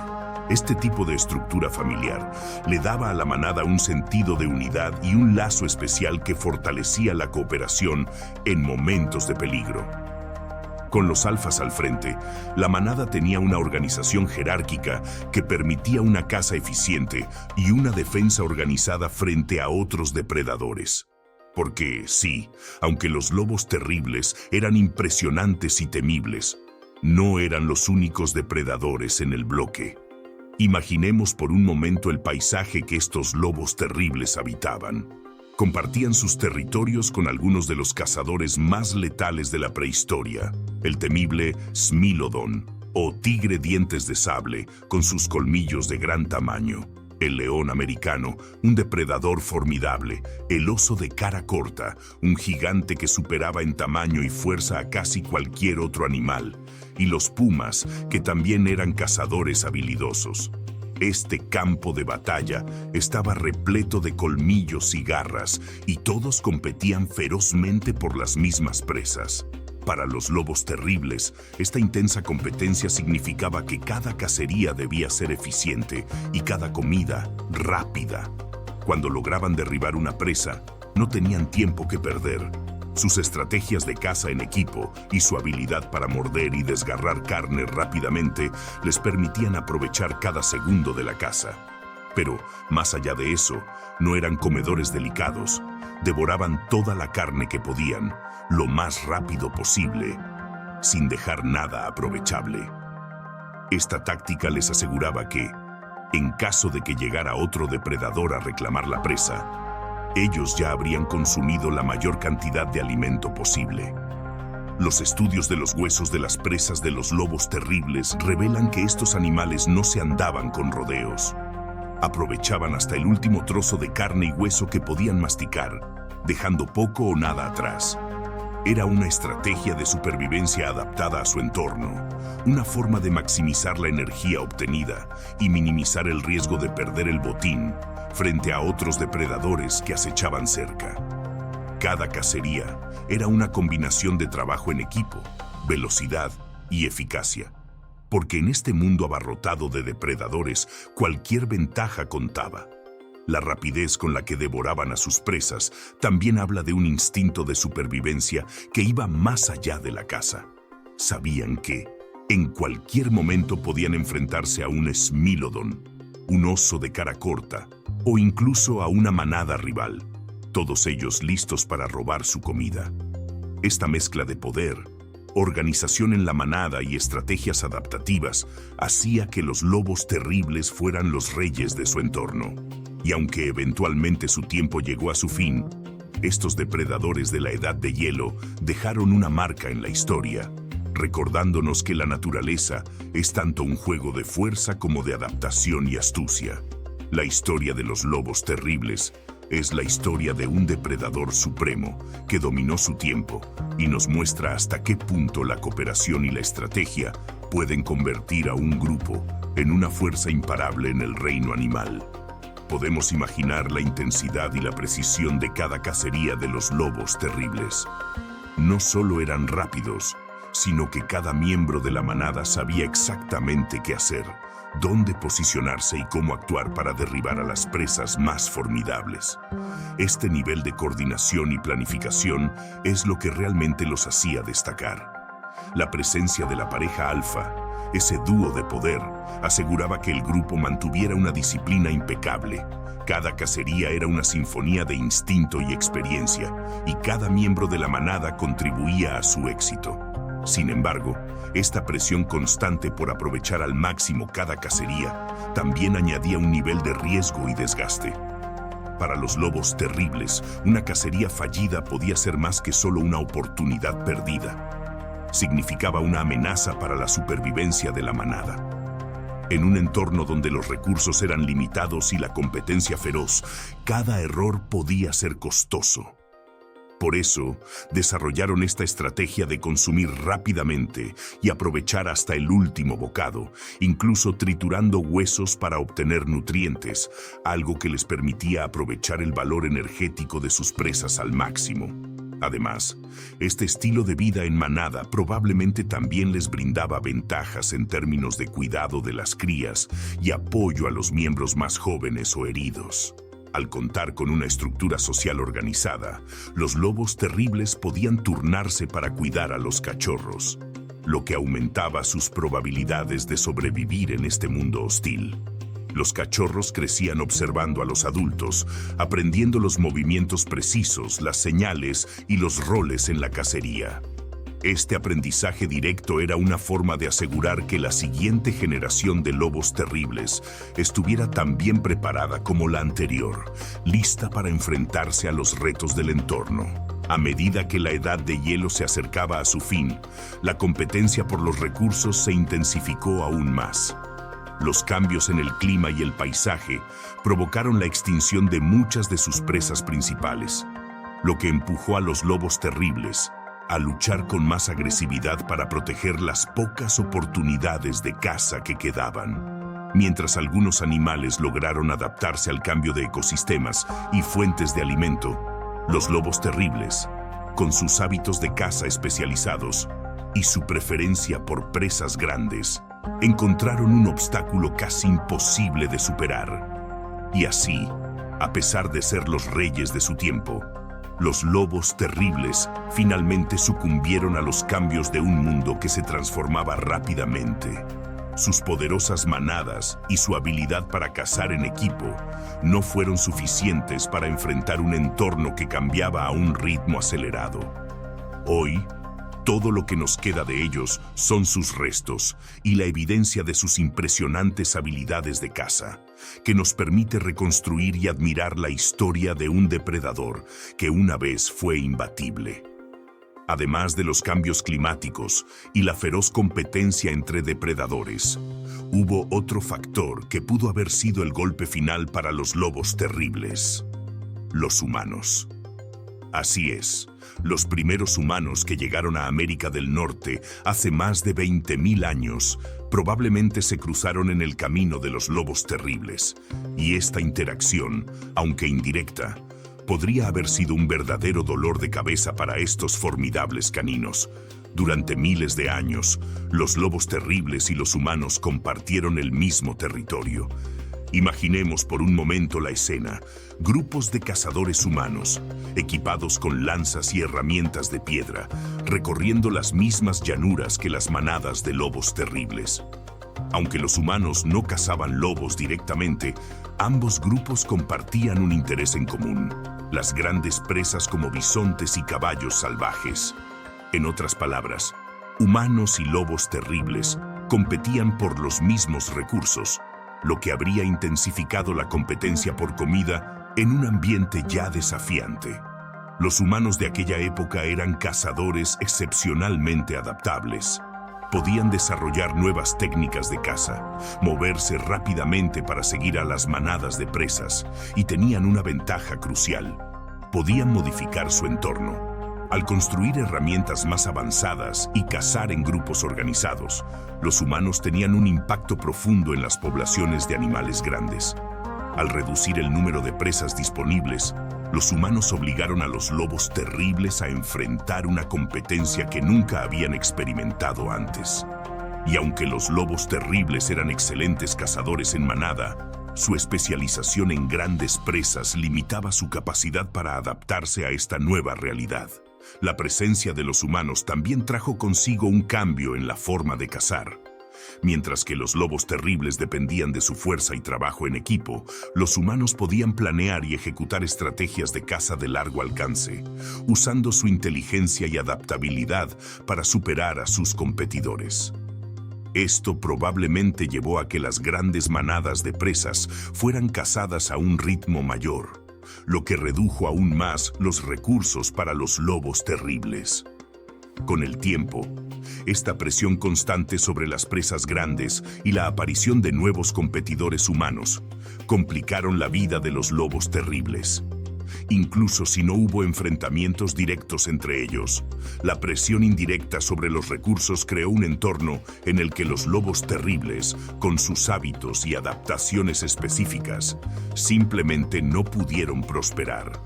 Este tipo de estructura familiar le daba a la manada un sentido de unidad y un lazo especial que fortalecía la cooperación en momentos de peligro. Con los alfas al frente, la manada tenía una organización jerárquica que permitía una caza eficiente y una defensa organizada frente a otros depredadores. Porque, sí, aunque los lobos terribles eran impresionantes y temibles, no eran los únicos depredadores en el bloque. Imaginemos por un momento el paisaje que estos lobos terribles habitaban. Compartían sus territorios con algunos de los cazadores más letales de la prehistoria, el temible Smilodon, o tigre dientes de sable, con sus colmillos de gran tamaño, el león americano, un depredador formidable, el oso de cara corta, un gigante que superaba en tamaño y fuerza a casi cualquier otro animal, y los pumas, que también eran cazadores habilidosos. Este campo de batalla estaba repleto de colmillos y garras, y todos competían ferozmente por las mismas presas. Para los lobos terribles, esta intensa competencia significaba que cada cacería debía ser eficiente y cada comida rápida. Cuando lograban derribar una presa, no tenían tiempo que perder. Sus estrategias de caza en equipo y su habilidad para morder y desgarrar carne rápidamente les permitían aprovechar cada segundo de la caza. Pero, más allá de eso, no eran comedores delicados. Devoraban toda la carne que podían, lo más rápido posible, sin dejar nada aprovechable. Esta táctica les aseguraba que, en caso de que llegara otro depredador a reclamar la presa, ellos ya habrían consumido la mayor cantidad de alimento posible. Los estudios de los huesos de las presas de los lobos terribles revelan que estos animales no se andaban con rodeos. Aprovechaban hasta el último trozo de carne y hueso que podían masticar, dejando poco o nada atrás. Era una estrategia de supervivencia adaptada a su entorno, una forma de maximizar la energía obtenida y minimizar el riesgo de perder el botín frente a otros depredadores que acechaban cerca. Cada cacería era una combinación de trabajo en equipo, velocidad y eficacia, porque en este mundo abarrotado de depredadores cualquier ventaja contaba. La rapidez con la que devoraban a sus presas también habla de un instinto de supervivencia que iba más allá de la caza. Sabían que, en cualquier momento podían enfrentarse a un Smilodon, un oso de cara corta, o incluso a una manada rival, todos ellos listos para robar su comida. Esta mezcla de poder, organización en la manada y estrategias adaptativas hacía que los lobos terribles fueran los reyes de su entorno. Y aunque eventualmente su tiempo llegó a su fin, estos depredadores de la Edad de Hielo dejaron una marca en la historia, recordándonos que la naturaleza es tanto un juego de fuerza como de adaptación y astucia. La historia de los lobos terribles es la historia de un depredador supremo que dominó su tiempo y nos muestra hasta qué punto la cooperación y la estrategia pueden convertir a un grupo en una fuerza imparable en el reino animal. Podemos imaginar la intensidad y la precisión de cada cacería de los lobos terribles. No solo eran rápidos, sino que cada miembro de la manada sabía exactamente qué hacer, dónde posicionarse y cómo actuar para derribar a las presas más formidables. Este nivel de coordinación y planificación es lo que realmente los hacía destacar. La presencia de la pareja alfa, ese dúo de poder, aseguraba que el grupo mantuviera una disciplina impecable. Cada cacería era una sinfonía de instinto y experiencia, y cada miembro de la manada contribuía a su éxito. Sin embargo, esta presión constante por aprovechar al máximo cada cacería también añadía un nivel de riesgo y desgaste. Para los lobos terribles, una cacería fallida podía ser más que solo una oportunidad perdida. Significaba una amenaza para la supervivencia de la manada. En un entorno donde los recursos eran limitados y la competencia feroz, cada error podía ser costoso. Por eso, desarrollaron esta estrategia de consumir rápidamente y aprovechar hasta el último bocado, incluso triturando huesos para obtener nutrientes, algo que les permitía aprovechar el valor energético de sus presas al máximo. Además, este estilo de vida en manada probablemente también les brindaba ventajas en términos de cuidado de las crías y apoyo a los miembros más jóvenes o heridos. Al contar con una estructura social organizada, los lobos terribles podían turnarse para cuidar a los cachorros, lo que aumentaba sus probabilidades de sobrevivir en este mundo hostil. Los cachorros crecían observando a los adultos, aprendiendo los movimientos precisos, las señales y los roles en la cacería. Este aprendizaje directo era una forma de asegurar que la siguiente generación de lobos terribles estuviera tan bien preparada como la anterior, lista para enfrentarse a los retos del entorno. A medida que la edad de hielo se acercaba a su fin, la competencia por los recursos se intensificó aún más. Los cambios en el clima y el paisaje provocaron la extinción de muchas de sus presas principales, lo que empujó a los lobos terribles a luchar con más agresividad para proteger las pocas oportunidades de caza que quedaban. Mientras algunos animales lograron adaptarse al cambio de ecosistemas y fuentes de alimento, los lobos terribles, con sus hábitos de caza especializados y su preferencia por presas grandes, encontraron un obstáculo casi imposible de superar. Y así, a pesar de ser los reyes de su tiempo, los lobos terribles finalmente sucumbieron a los cambios de un mundo que se transformaba rápidamente. Sus poderosas manadas y su habilidad para cazar en equipo no fueron suficientes para enfrentar un entorno que cambiaba a un ritmo acelerado. Hoy, todo lo que nos queda de ellos son sus restos y la evidencia de sus impresionantes habilidades de caza, que nos permite reconstruir y admirar la historia de un depredador que una vez fue imbatible. Además de los cambios climáticos y la feroz competencia entre depredadores, hubo otro factor que pudo haber sido el golpe final para los lobos terribles: los humanos. Así es, los primeros humanos que llegaron a América del Norte hace más de 20.000 años probablemente se cruzaron en el camino de los lobos terribles, y esta interacción, aunque indirecta, podría haber sido un verdadero dolor de cabeza para estos formidables caninos. Durante miles de años, los lobos terribles y los humanos compartieron el mismo territorio. Imaginemos por un momento la escena: grupos de cazadores humanos, equipados con lanzas y herramientas de piedra, recorriendo las mismas llanuras que las manadas de lobos terribles. Aunque los humanos no cazaban lobos directamente, ambos grupos compartían un interés en común: las grandes presas como bisontes y caballos salvajes. En otras palabras, humanos y lobos terribles competían por los mismos recursos, lo que habría intensificado la competencia por comida en un ambiente ya desafiante. Los humanos de aquella época eran cazadores excepcionalmente adaptables. Podían desarrollar nuevas técnicas de caza, moverse rápidamente para seguir a las manadas de presas, y tenían una ventaja crucial: podían modificar su entorno. Al construir herramientas más avanzadas y cazar en grupos organizados, los humanos tenían un impacto profundo en las poblaciones de animales grandes. Al reducir el número de presas disponibles, los humanos obligaron a los lobos terribles a enfrentar una competencia que nunca habían experimentado antes. Y aunque los lobos terribles eran excelentes cazadores en manada, su especialización en grandes presas limitaba su capacidad para adaptarse a esta nueva realidad. La presencia de los humanos también trajo consigo un cambio en la forma de cazar. Mientras que los lobos terribles dependían de su fuerza y trabajo en equipo, los humanos podían planear y ejecutar estrategias de caza de largo alcance, usando su inteligencia y adaptabilidad para superar a sus competidores. Esto probablemente llevó a que las grandes manadas de presas fueran cazadas a un ritmo mayor, lo que redujo aún más los recursos para los lobos terribles. Con el tiempo, esta presión constante sobre las presas grandes y la aparición de nuevos competidores humanos complicaron la vida de los lobos terribles. Incluso si no hubo enfrentamientos directos entre ellos, la presión indirecta sobre los recursos creó un entorno en el que los lobos terribles, con sus hábitos y adaptaciones específicas, simplemente no pudieron prosperar.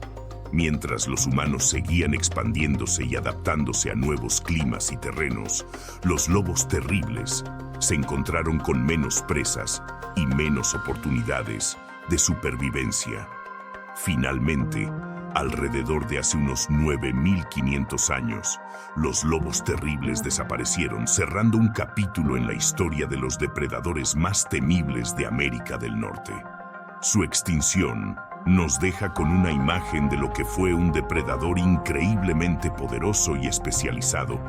Mientras los humanos seguían expandiéndose y adaptándose a nuevos climas y terrenos, los lobos terribles se encontraron con menos presas y menos oportunidades de supervivencia. Finalmente, alrededor de hace unos 9.500 años, los lobos terribles desaparecieron, cerrando un capítulo en la historia de los depredadores más temibles de América del Norte. Su extinción nos deja con una imagen de lo que fue un depredador increíblemente poderoso y especializado,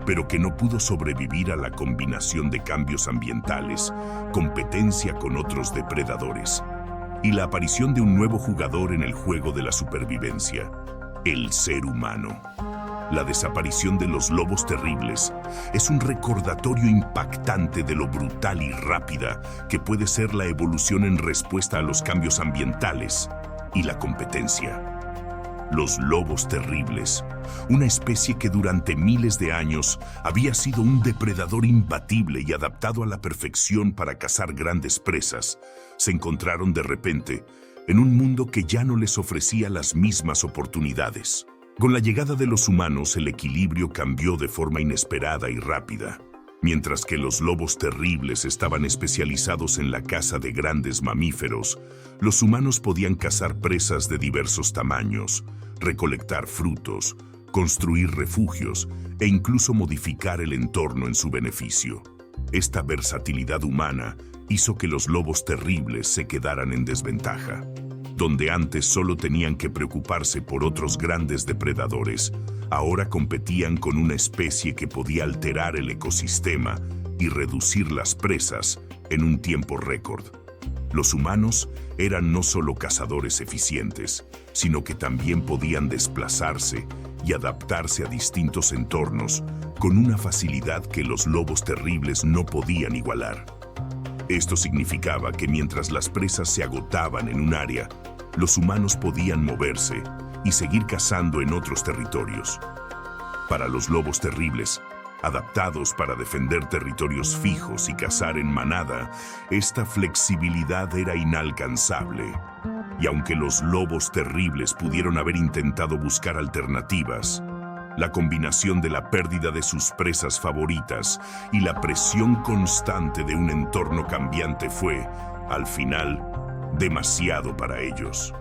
pero que no pudo sobrevivir a la combinación de cambios ambientales, competencia con otros depredadores y la aparición de un nuevo jugador en el juego de la supervivencia, el ser humano. La desaparición de los lobos terribles es un recordatorio impactante de lo brutal y rápida que puede ser la evolución en respuesta a los cambios ambientales y la competencia. Los lobos terribles, una especie que durante miles de años había sido un depredador imbatible y adaptado a la perfección para cazar grandes presas, se encontraron de repente en un mundo que ya no les ofrecía las mismas oportunidades. Con la llegada de los humanos, el equilibrio cambió de forma inesperada y rápida. Mientras que los lobos terribles estaban especializados en la caza de grandes mamíferos, los humanos podían cazar presas de diversos tamaños, recolectar frutos, construir refugios e incluso modificar el entorno en su beneficio. Esta versatilidad humana hizo que los lobos terribles se quedaran en desventaja. Donde antes solo tenían que preocuparse por otros grandes depredadores, ahora competían con una especie que podía alterar el ecosistema y reducir las presas en un tiempo récord. Los humanos eran no solo cazadores eficientes, sino que también podían desplazarse y adaptarse a distintos entornos con una facilidad que los lobos terribles no podían igualar. Esto significaba que mientras las presas se agotaban en un área, los humanos podían moverse y seguir cazando en otros territorios. Para los lobos terribles, adaptados para defender territorios fijos y cazar en manada, esta flexibilidad era inalcanzable. Y aunque los lobos terribles pudieron haber intentado buscar alternativas, la combinación de la pérdida de sus presas favoritas y la presión constante de un entorno cambiante fue, al final, demasiado para ellos.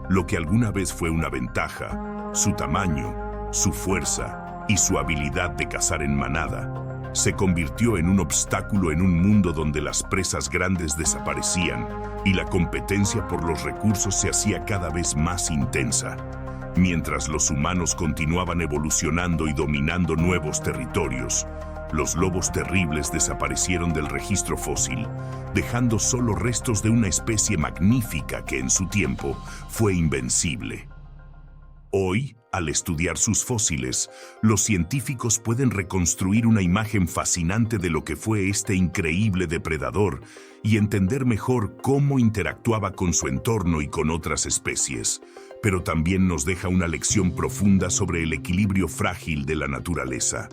Lo que alguna vez fue una ventaja, su tamaño, su fuerza y su habilidad de cazar en manada, se convirtió en un obstáculo en un mundo donde las presas grandes desaparecían y la competencia por los recursos se hacía cada vez más intensa. Mientras los humanos continuaban evolucionando y dominando nuevos territorios, los lobos terribles desaparecieron del registro fósil, dejando solo restos de una especie magnífica que en su tiempo fue invencible. Hoy, al estudiar sus fósiles, los científicos pueden reconstruir una imagen fascinante de lo que fue este increíble depredador y entender mejor cómo interactuaba con su entorno y con otras especies. Pero también nos deja una lección profunda sobre el equilibrio frágil de la naturaleza.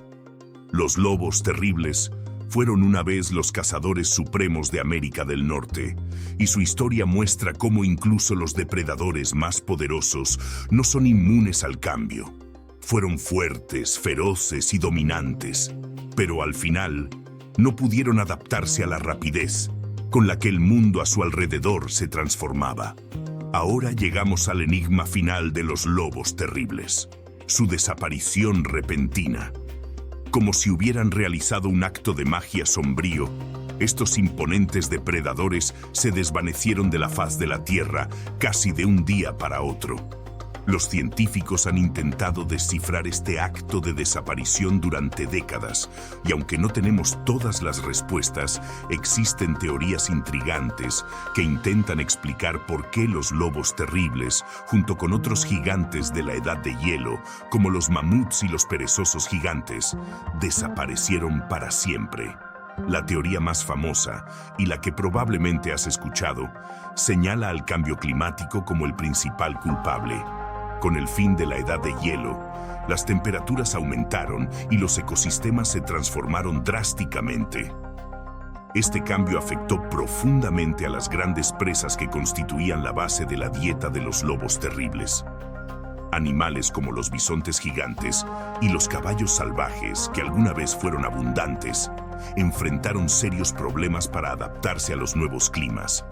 Los lobos terribles fueron una vez los cazadores supremos de América del Norte, y su historia muestra cómo incluso los depredadores más poderosos no son inmunes al cambio. Fueron fuertes, feroces y dominantes, pero al final no pudieron adaptarse a la rapidez con la que el mundo a su alrededor se transformaba. Ahora llegamos al enigma final de los lobos terribles, su desaparición repentina. Como si hubieran realizado un acto de magia sombrío, estos imponentes depredadores se desvanecieron de la faz de la Tierra casi de un día para otro. Los científicos han intentado descifrar este acto de desaparición durante décadas, y aunque no tenemos todas las respuestas, existen teorías intrigantes que intentan explicar por qué los lobos terribles, junto con otros gigantes de la edad de hielo, como los mamuts y los perezosos gigantes, desaparecieron para siempre. La teoría más famosa, y la que probablemente has escuchado, señala al cambio climático como el principal culpable. Con el fin de la edad de hielo, las temperaturas aumentaron y los ecosistemas se transformaron drásticamente. Este cambio afectó profundamente a las grandes presas que constituían la base de la dieta de los lobos terribles. Animales como los bisontes gigantes y los caballos salvajes, que alguna vez fueron abundantes, enfrentaron serios problemas para adaptarse a los nuevos climas,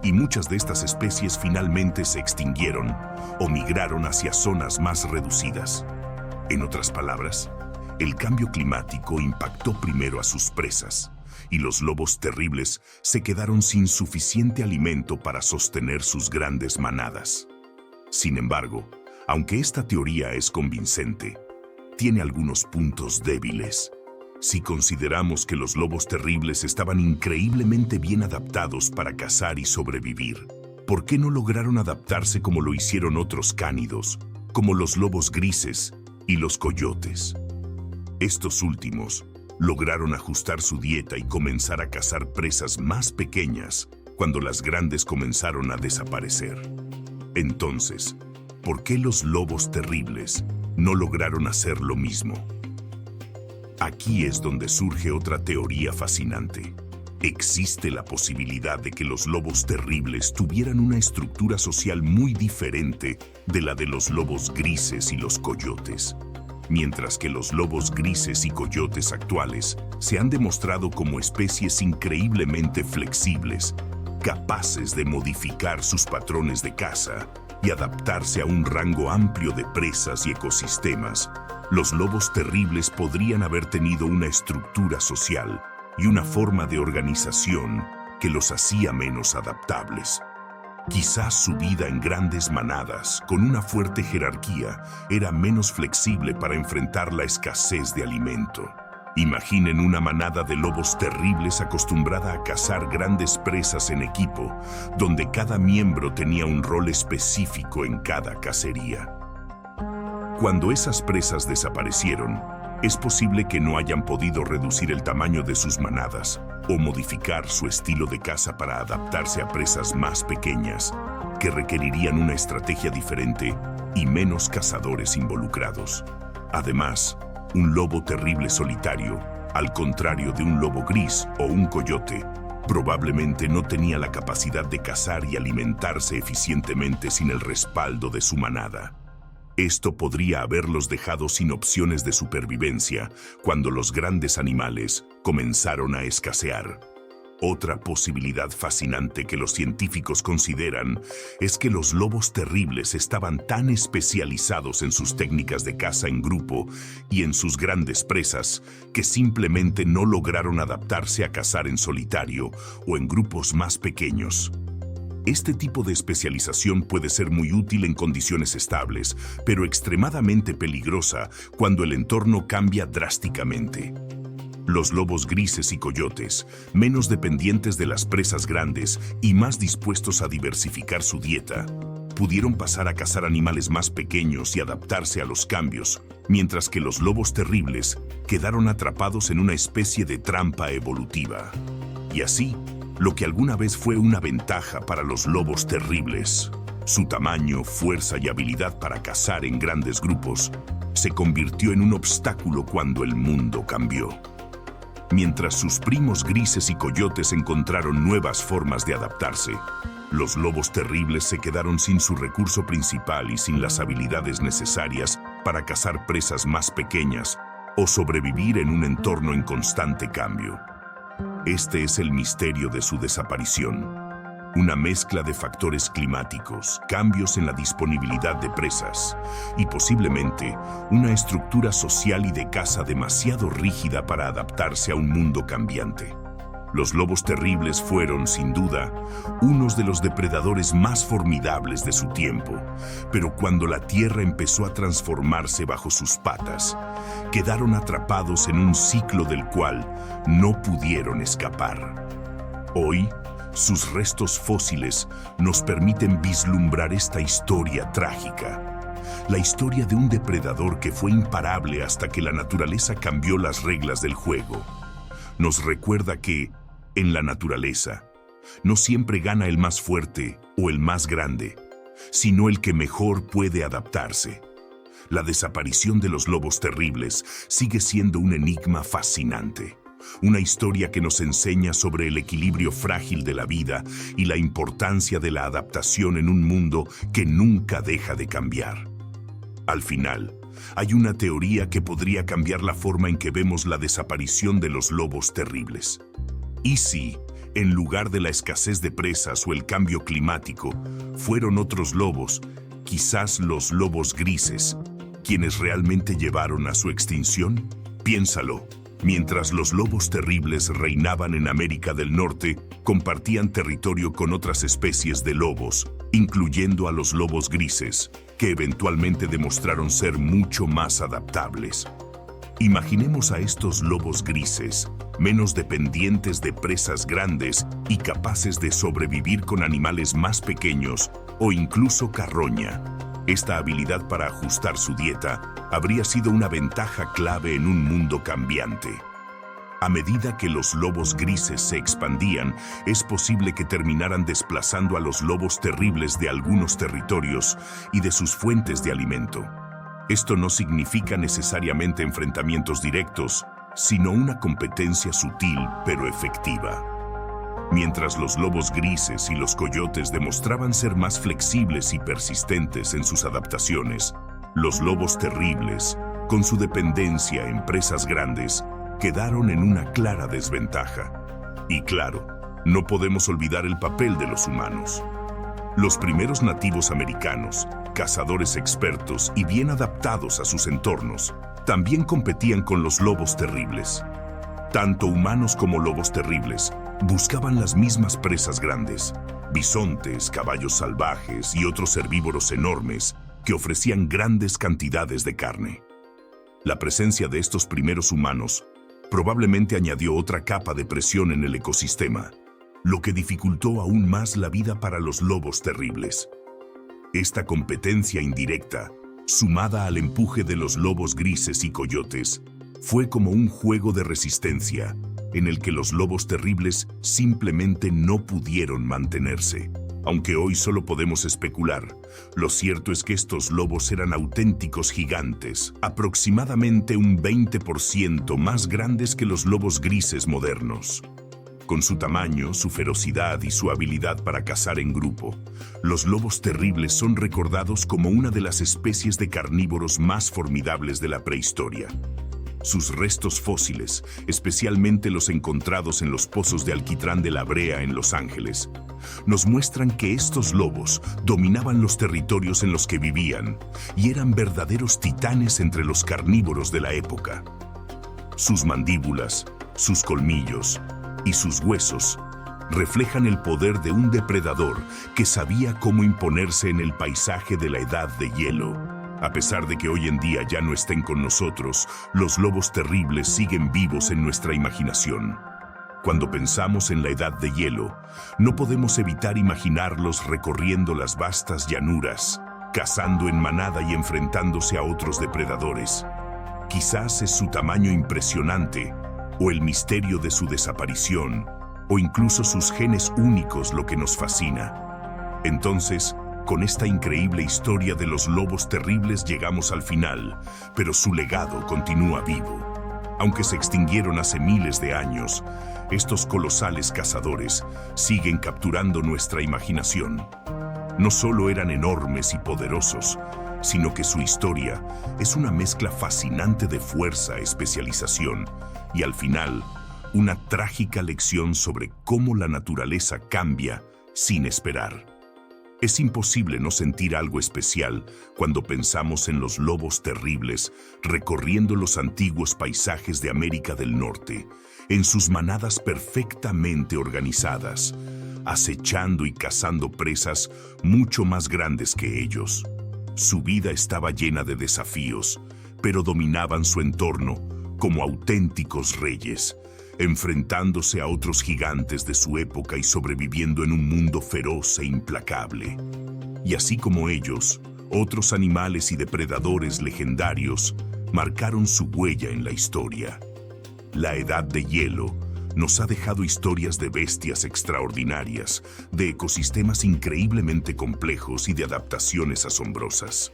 y muchas de estas especies finalmente se extinguieron o migraron hacia zonas más reducidas. En otras palabras, el cambio climático impactó primero a sus presas, y los lobos terribles se quedaron sin suficiente alimento para sostener sus grandes manadas. Sin embargo, aunque esta teoría es convincente, tiene algunos puntos débiles. Si consideramos que los lobos terribles estaban increíblemente bien adaptados para cazar y sobrevivir, ¿por qué no lograron adaptarse como lo hicieron otros cánidos, como los lobos grises y los coyotes? Estos últimos lograron ajustar su dieta y comenzar a cazar presas más pequeñas cuando las grandes comenzaron a desaparecer. Entonces, ¿por qué los lobos terribles no lograron hacer lo mismo? Aquí es donde surge otra teoría fascinante. Existe la posibilidad de que los lobos terribles tuvieran una estructura social muy diferente de la de los lobos grises y los coyotes, mientras que los lobos grises y coyotes actuales se han demostrado como especies increíblemente flexibles, capaces de modificar sus patrones de caza y adaptarse a un rango amplio de presas y ecosistemas. Los lobos terribles podrían haber tenido una estructura social y una forma de organización que los hacía menos adaptables. Quizás su vida en grandes manadas, con una fuerte jerarquía, era menos flexible para enfrentar la escasez de alimento. Imaginen una manada de lobos terribles acostumbrada a cazar grandes presas en equipo, donde cada miembro tenía un rol específico en cada cacería. Cuando esas presas desaparecieron, es posible que no hayan podido reducir el tamaño de sus manadas o modificar su estilo de caza para adaptarse a presas más pequeñas, que requerirían una estrategia diferente y menos cazadores involucrados. Además, un lobo terrible solitario, al contrario de un lobo gris o un coyote, probablemente no tenía la capacidad de cazar y alimentarse eficientemente sin el respaldo de su manada. Esto podría haberlos dejado sin opciones de supervivencia cuando los grandes animales comenzaron a escasear. Otra posibilidad fascinante que los científicos consideran es que los lobos terribles estaban tan especializados en sus técnicas de caza en grupo y en sus grandes presas que simplemente no lograron adaptarse a cazar en solitario o en grupos más pequeños. Este tipo de especialización puede ser muy útil en condiciones estables, pero extremadamente peligrosa cuando el entorno cambia drásticamente. Los lobos grises y coyotes, menos dependientes de las presas grandes y más dispuestos a diversificar su dieta, pudieron pasar a cazar animales más pequeños y adaptarse a los cambios, mientras que los lobos terribles quedaron atrapados en una especie de trampa evolutiva. Y así, lo que alguna vez fue una ventaja para los lobos terribles, su tamaño, fuerza y habilidad para cazar en grandes grupos, se convirtió en un obstáculo cuando el mundo cambió. Mientras sus primos grises y coyotes encontraron nuevas formas de adaptarse, los lobos terribles se quedaron sin su recurso principal y sin las habilidades necesarias para cazar presas más pequeñas o sobrevivir en un entorno en constante cambio. Este es el misterio de su desaparición. Una mezcla de factores climáticos, cambios en la disponibilidad de presas y posiblemente una estructura social y de caza demasiado rígida para adaptarse a un mundo cambiante. Los lobos terribles fueron, sin duda, unos de los depredadores más formidables de su tiempo, pero cuando la tierra empezó a transformarse bajo sus patas, quedaron atrapados en un ciclo del cual no pudieron escapar. Hoy, sus restos fósiles nos permiten vislumbrar esta historia trágica, la historia de un depredador que fue imparable hasta que la naturaleza cambió las reglas del juego. Nos recuerda que, en la naturaleza, no siempre gana el más fuerte o el más grande, sino el que mejor puede adaptarse. La desaparición de los lobos terribles sigue siendo un enigma fascinante, una historia que nos enseña sobre el equilibrio frágil de la vida y la importancia de la adaptación en un mundo que nunca deja de cambiar. Al final, hay una teoría que podría cambiar la forma en que vemos la desaparición de los lobos terribles. ¿Y si, en lugar de la escasez de presas o el cambio climático, fueron otros lobos, quizás los lobos grises, quienes realmente llevaron a su extinción? Piénsalo. Mientras los lobos terribles reinaban en América del Norte, compartían territorio con otras especies de lobos, incluyendo a los lobos grises, que eventualmente demostraron ser mucho más adaptables. Imaginemos a estos lobos grises, menos dependientes de presas grandes y capaces de sobrevivir con animales más pequeños o incluso carroña. Esta habilidad para ajustar su dieta habría sido una ventaja clave en un mundo cambiante. A medida que los lobos grises se expandían, es posible que terminaran desplazando a los lobos terribles de algunos territorios y de sus fuentes de alimento. Esto no significa necesariamente enfrentamientos directos, sino una competencia sutil pero efectiva. Mientras los lobos grises y los coyotes demostraban ser más flexibles y persistentes en sus adaptaciones, los lobos terribles, con su dependencia en presas grandes, quedaron en una clara desventaja. Y claro, no podemos olvidar el papel de los humanos. Los primeros nativos americanos, cazadores expertos y bien adaptados a sus entornos, también competían con los lobos terribles. Tanto humanos como lobos terribles buscaban las mismas presas grandes, bisontes, caballos salvajes y otros herbívoros enormes que ofrecían grandes cantidades de carne. La presencia de estos primeros humanos probablemente añadió otra capa de presión en el ecosistema, lo que dificultó aún más la vida para los lobos terribles. Esta competencia indirecta, sumada al empuje de los lobos grises y coyotes, fue como un juego de resistencia en el que los lobos terribles simplemente no pudieron mantenerse. Aunque hoy solo podemos especular, lo cierto es que estos lobos eran auténticos gigantes, aproximadamente un 20% más grandes que los lobos grises modernos. Con su tamaño, su ferocidad y su habilidad para cazar en grupo, los lobos terribles son recordados como una de las especies de carnívoros más formidables de la prehistoria. Sus restos fósiles, especialmente los encontrados en los pozos de alquitrán de La Brea en Los Ángeles, nos muestran que estos lobos dominaban los territorios en los que vivían y eran verdaderos titanes entre los carnívoros de la época. Sus mandíbulas, sus colmillos y sus huesos reflejan el poder de un depredador que sabía cómo imponerse en el paisaje de la Edad de Hielo. A pesar de que hoy en día ya no estén con nosotros, los lobos terribles siguen vivos en nuestra imaginación. Cuando pensamos en la Edad de Hielo, no podemos evitar imaginarlos recorriendo las vastas llanuras, cazando en manada y enfrentándose a otros depredadores. Quizás es su tamaño impresionante, o el misterio de su desaparición, o incluso sus genes únicos lo que nos fascina. Entonces, con esta increíble historia de los lobos terribles llegamos al final, pero su legado continúa vivo. Aunque se extinguieron hace miles de años, estos colosales cazadores siguen capturando nuestra imaginación. No solo eran enormes y poderosos, sino que su historia es una mezcla fascinante de fuerza, especialización y, al final, una trágica lección sobre cómo la naturaleza cambia sin esperar. Es imposible no sentir algo especial cuando pensamos en los lobos terribles recorriendo los antiguos paisajes de América del Norte, en sus manadas perfectamente organizadas, acechando y cazando presas mucho más grandes que ellos. Su vida estaba llena de desafíos, pero dominaban su entorno como auténticos reyes, enfrentándose a otros gigantes de su época y sobreviviendo en un mundo feroz e implacable. Y así como ellos, otros animales y depredadores legendarios marcaron su huella en la historia. La Edad de Hielo nos ha dejado historias de bestias extraordinarias, de ecosistemas increíblemente complejos y de adaptaciones asombrosas.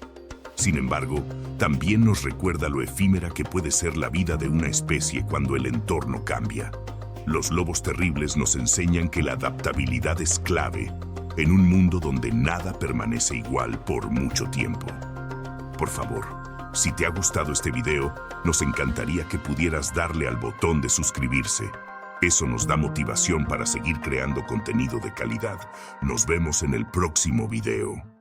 Sin embargo, también nos recuerda lo efímera que puede ser la vida de una especie cuando el entorno cambia. Los lobos terribles nos enseñan que la adaptabilidad es clave en un mundo donde nada permanece igual por mucho tiempo. Por favor, si te ha gustado este video, nos encantaría que pudieras darle al botón de suscribirse. Eso nos da motivación para seguir creando contenido de calidad. Nos vemos en el próximo video.